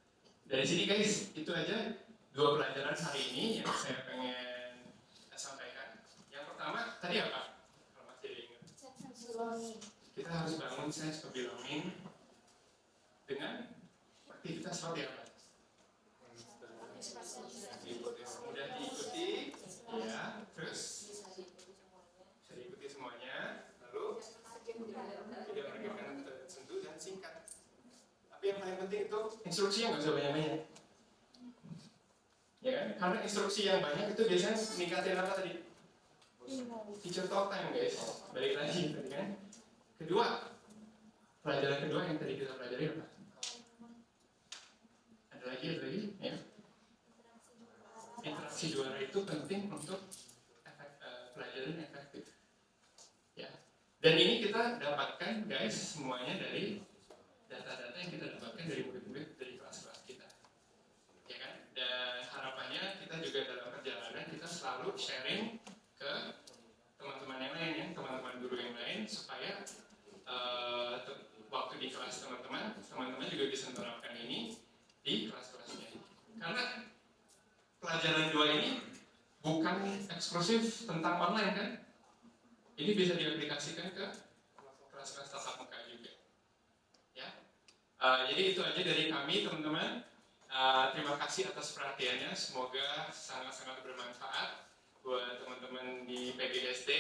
Speaker 3: dari sini guys, itu aja 2 pelajaran hari ini yang saya pengen sampaikan. Yang pertama tadi apa? Kalau masih ingat, kita harus bangun sense of belonging dengan aktivitas seperti apa? Mudah diikuti, ya. Terus bisa diikuti semuanya. Lalu tidak menegakkan tertentu dan singkat. Tapi yang paling penting itu instruksinya nggak usah banyak-banyak. Ya kan? Karena instruksi yang banyak itu biasanya meningkatin apa tadi? Teacher talk time guys. Balik lagi tadi kan. Kedua, pelajaran kedua yang tadi kita pelajari apa? Ada lagi ya. Interaksi juara itu penting untuk pelajaran efektif. Ya. Dan ini kita dapatkan guys semuanya dari data-data yang kita dapatkan dari murid-murid dari kelas-kelas kita. Ya kan? Dan harapannya kita juga dalam perjalanan kita selalu sharing ke teman-teman yang lain, ya, teman-teman guru yang lain supaya waktu di kelas teman-teman juga bisa menerapkan ini di kelas-kelasnya. Karena pelajaran 2 ini bukan eksklusif tentang online kan? Ini bisa diaplikasikan ke kelas-kelas tatap muka juga. Ya. Jadi itu aja dari kami teman-teman. Terima kasih atas perhatiannya. Semoga sangat-sangat bermanfaat buat teman-teman di PGSD.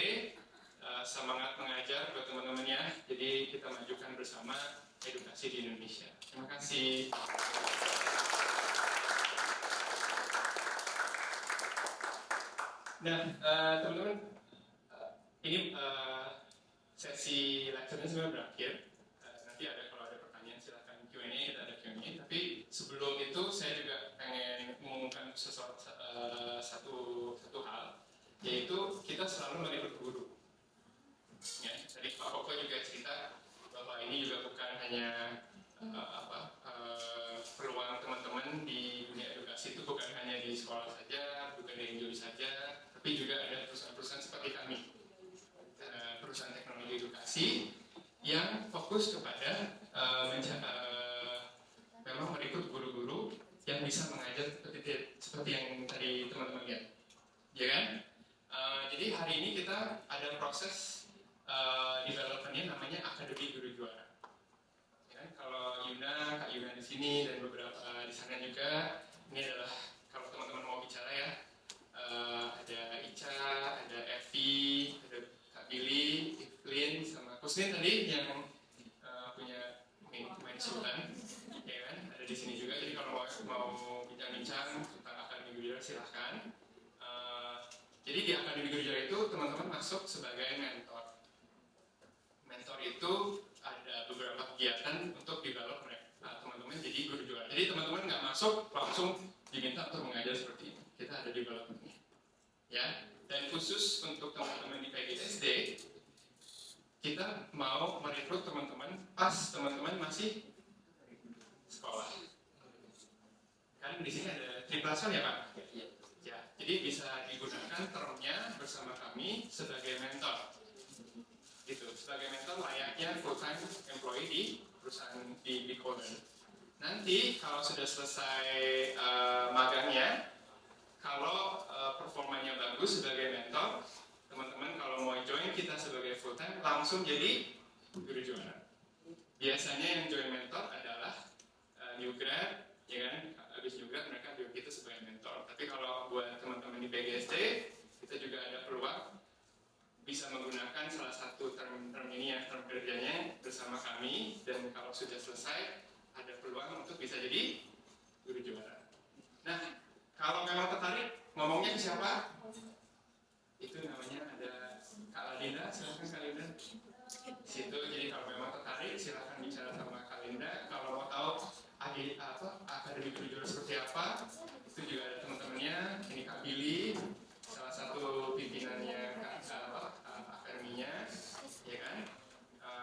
Speaker 3: Semangat mengajar buat teman-temannya. Jadi kita majukan bersama edukasi di Indonesia. Terima kasih. Nah, teman-teman, ini sesi lecture-nya sebenarnya berakhir. Nanti kalau ada pertanyaan silahkan Q&A, kita ada Q&A. Tapi sebelum itu saya juga pengen mengumumkan satu hal, yaitu kita selalu merekrut guru. Ya, tadi Pak Koko juga cerita bahwa ini juga bukan hanya peluang teman-teman di dunia edukasi itu bukan hanya di sekolah saja, bukan di NGO saja, tapi juga ada perusahaan-perusahaan seperti kami, perusahaan teknologi edukasi yang fokus kepada memang merekrut guru-guru yang bisa mengajar seperti yang tadi teman-teman lihat, ya kan? Jadi hari ini kita ada proses development-nya namanya Akademi Guru Juara. Ya, kalau Kak Yuna di sini dan beberapa di sana juga, ini adalah kalau teman-teman mau bicara ya, ada Ica, ada Evi, ada Kak Billy, Iflin, sama Kusnin tadi yang punya main sultan, ya kan? Ada di sini juga. Jadi kalau mau bincang-bincang tentang Akademi Guru Juara silahkan. Jadi di Akademi Guru Juara itu teman-teman masuk sebagai mentor. Mentor itu ada beberapa kegiatan untuk develop mereka, teman-teman jadi guru juara. Jadi teman-teman nggak masuk langsung diminta untuk mengajar seperti ini. Kita ada development-nya, ya. Dan khusus untuk teman-teman di PGSD, kita mau merekrut teman-teman pas teman-teman masih sekolah. Kan di sini ada triplasan ya Pak? Ya. Jadi bisa digunakan termnya bersama kami sebagai mentor. Gitu, sebagai mentor layaknya full time employee di perusahaan di Coden. Nanti kalau sudah selesai magangnya, kalau performanya bagus sebagai mentor, teman-teman kalau mau join kita sebagai full time langsung jadi guru juara. Biasanya yang join mentor adalah new grad, ya kan? Habis new grad mereka join kita sebagai mentor. Tapi kalau buat teman-teman di PGSD, kita juga ada peluang bisa menggunakan salah satu term ini ya, term kerjanya bersama kami, dan kalau sudah selesai ada peluang untuk bisa jadi guru juara. Nah, kalau memang tertarik ngomongnya ke siapa? Itu namanya ada Kak Ladinda, silakan Kak Linda. Situ, jadi kalau memang tertarik silahkan bicara sama Kak Linda. Kalau mau tahu Akademi Guru Juara seperti apa, itu juga ada teman-temannya. Ini Kak Billy, salah satu pimpinannya akademinya, ya kan?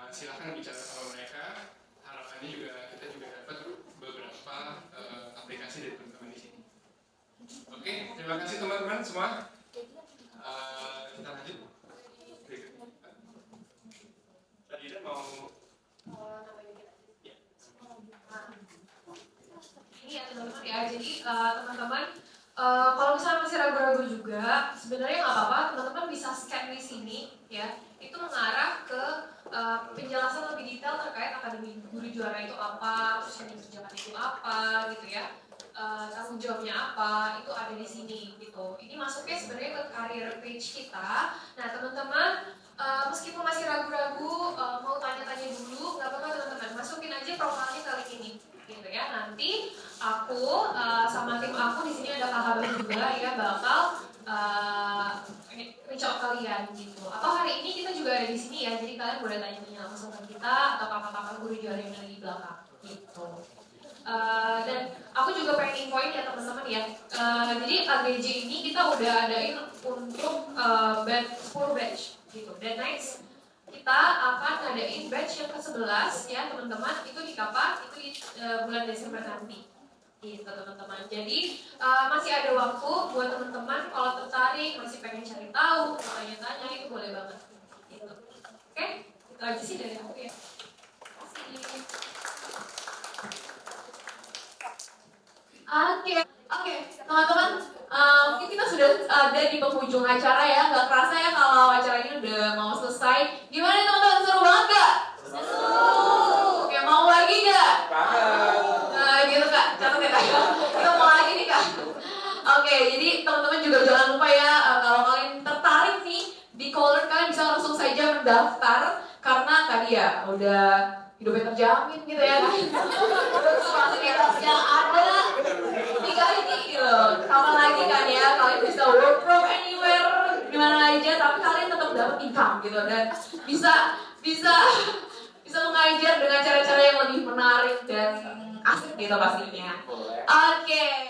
Speaker 3: Silakan bicara sama mereka. Harapannya juga kita juga dapat beberapa aplikasi dari teman-teman di sini. Oke, terima kasih teman-teman semua. Kita lanjut.
Speaker 1: jadi teman-teman kalau misalnya masih ragu-ragu juga, sebenarnya nggak apa-apa, teman-teman bisa scan di sini ya. Itu mengarah ke penjelasan lebih detail terkait akademi guru juara itu apa, terus yang dikerjakan itu apa, gitu ya. Tanggung jawabnya apa, itu ada di sini gitu. Ini masuknya sebenarnya ke career page kita. Nah teman-teman, meskipun masih ragu-ragu, mau tanya-tanya dulu, nggak apa-apa teman-teman, masukin aja profilnya kali ini, gitu ya. Nanti aku sama tim aku di sini ada kakak baru juga ya bakal reach out kalian gitu. Atau hari ini kita juga ada di sini ya, jadi kalian boleh tanya-tanya langsung ke kita atau kakak-kakak guru juara yang ada di belakang gitu. Dan aku juga pengen infoin ya teman-teman ya. Jadi AGJ ini kita udah adain untuk batch 10 batch gitu. Dan next kita akan ngadain batch yang ke-11 ya teman-teman. Itu di kapan? Itu di bulan Desember nanti. Gitu teman-teman. Jadi masih ada waktu buat teman-teman kalau tertarik, masih pengen cari tahu, tanya-tanya itu boleh banget. Gitu. Oke? Itu aja sih dari aku ya. Terima kasih. Oke, teman-teman, mungkin kita sudah ada di penghujung acara ya. Gak kerasa ya kalau acara ini udah mau selesai. Gimana teman-teman, seru banget gak? Seru. Oke, mau lagi gak? Gitu kak, catat ya kak. Kita mau lagi nih kak. Oke, jadi teman-teman juga jangan lupa ya, kalau kalian tertarik nih di Color, kalian bisa langsung saja mendaftar. Karena tadi ya udah hidupnya terjamin gitu ya kan. Terus fasilitas yang ada tiga ini gitu. Sama lagi kan ya, kalian bisa work from anywhere di mana aja, tapi kalian tetap dapat income gitu dan bisa mengajar dengan cara-cara yang lebih menarik dan asik gitu pastinya. Oke.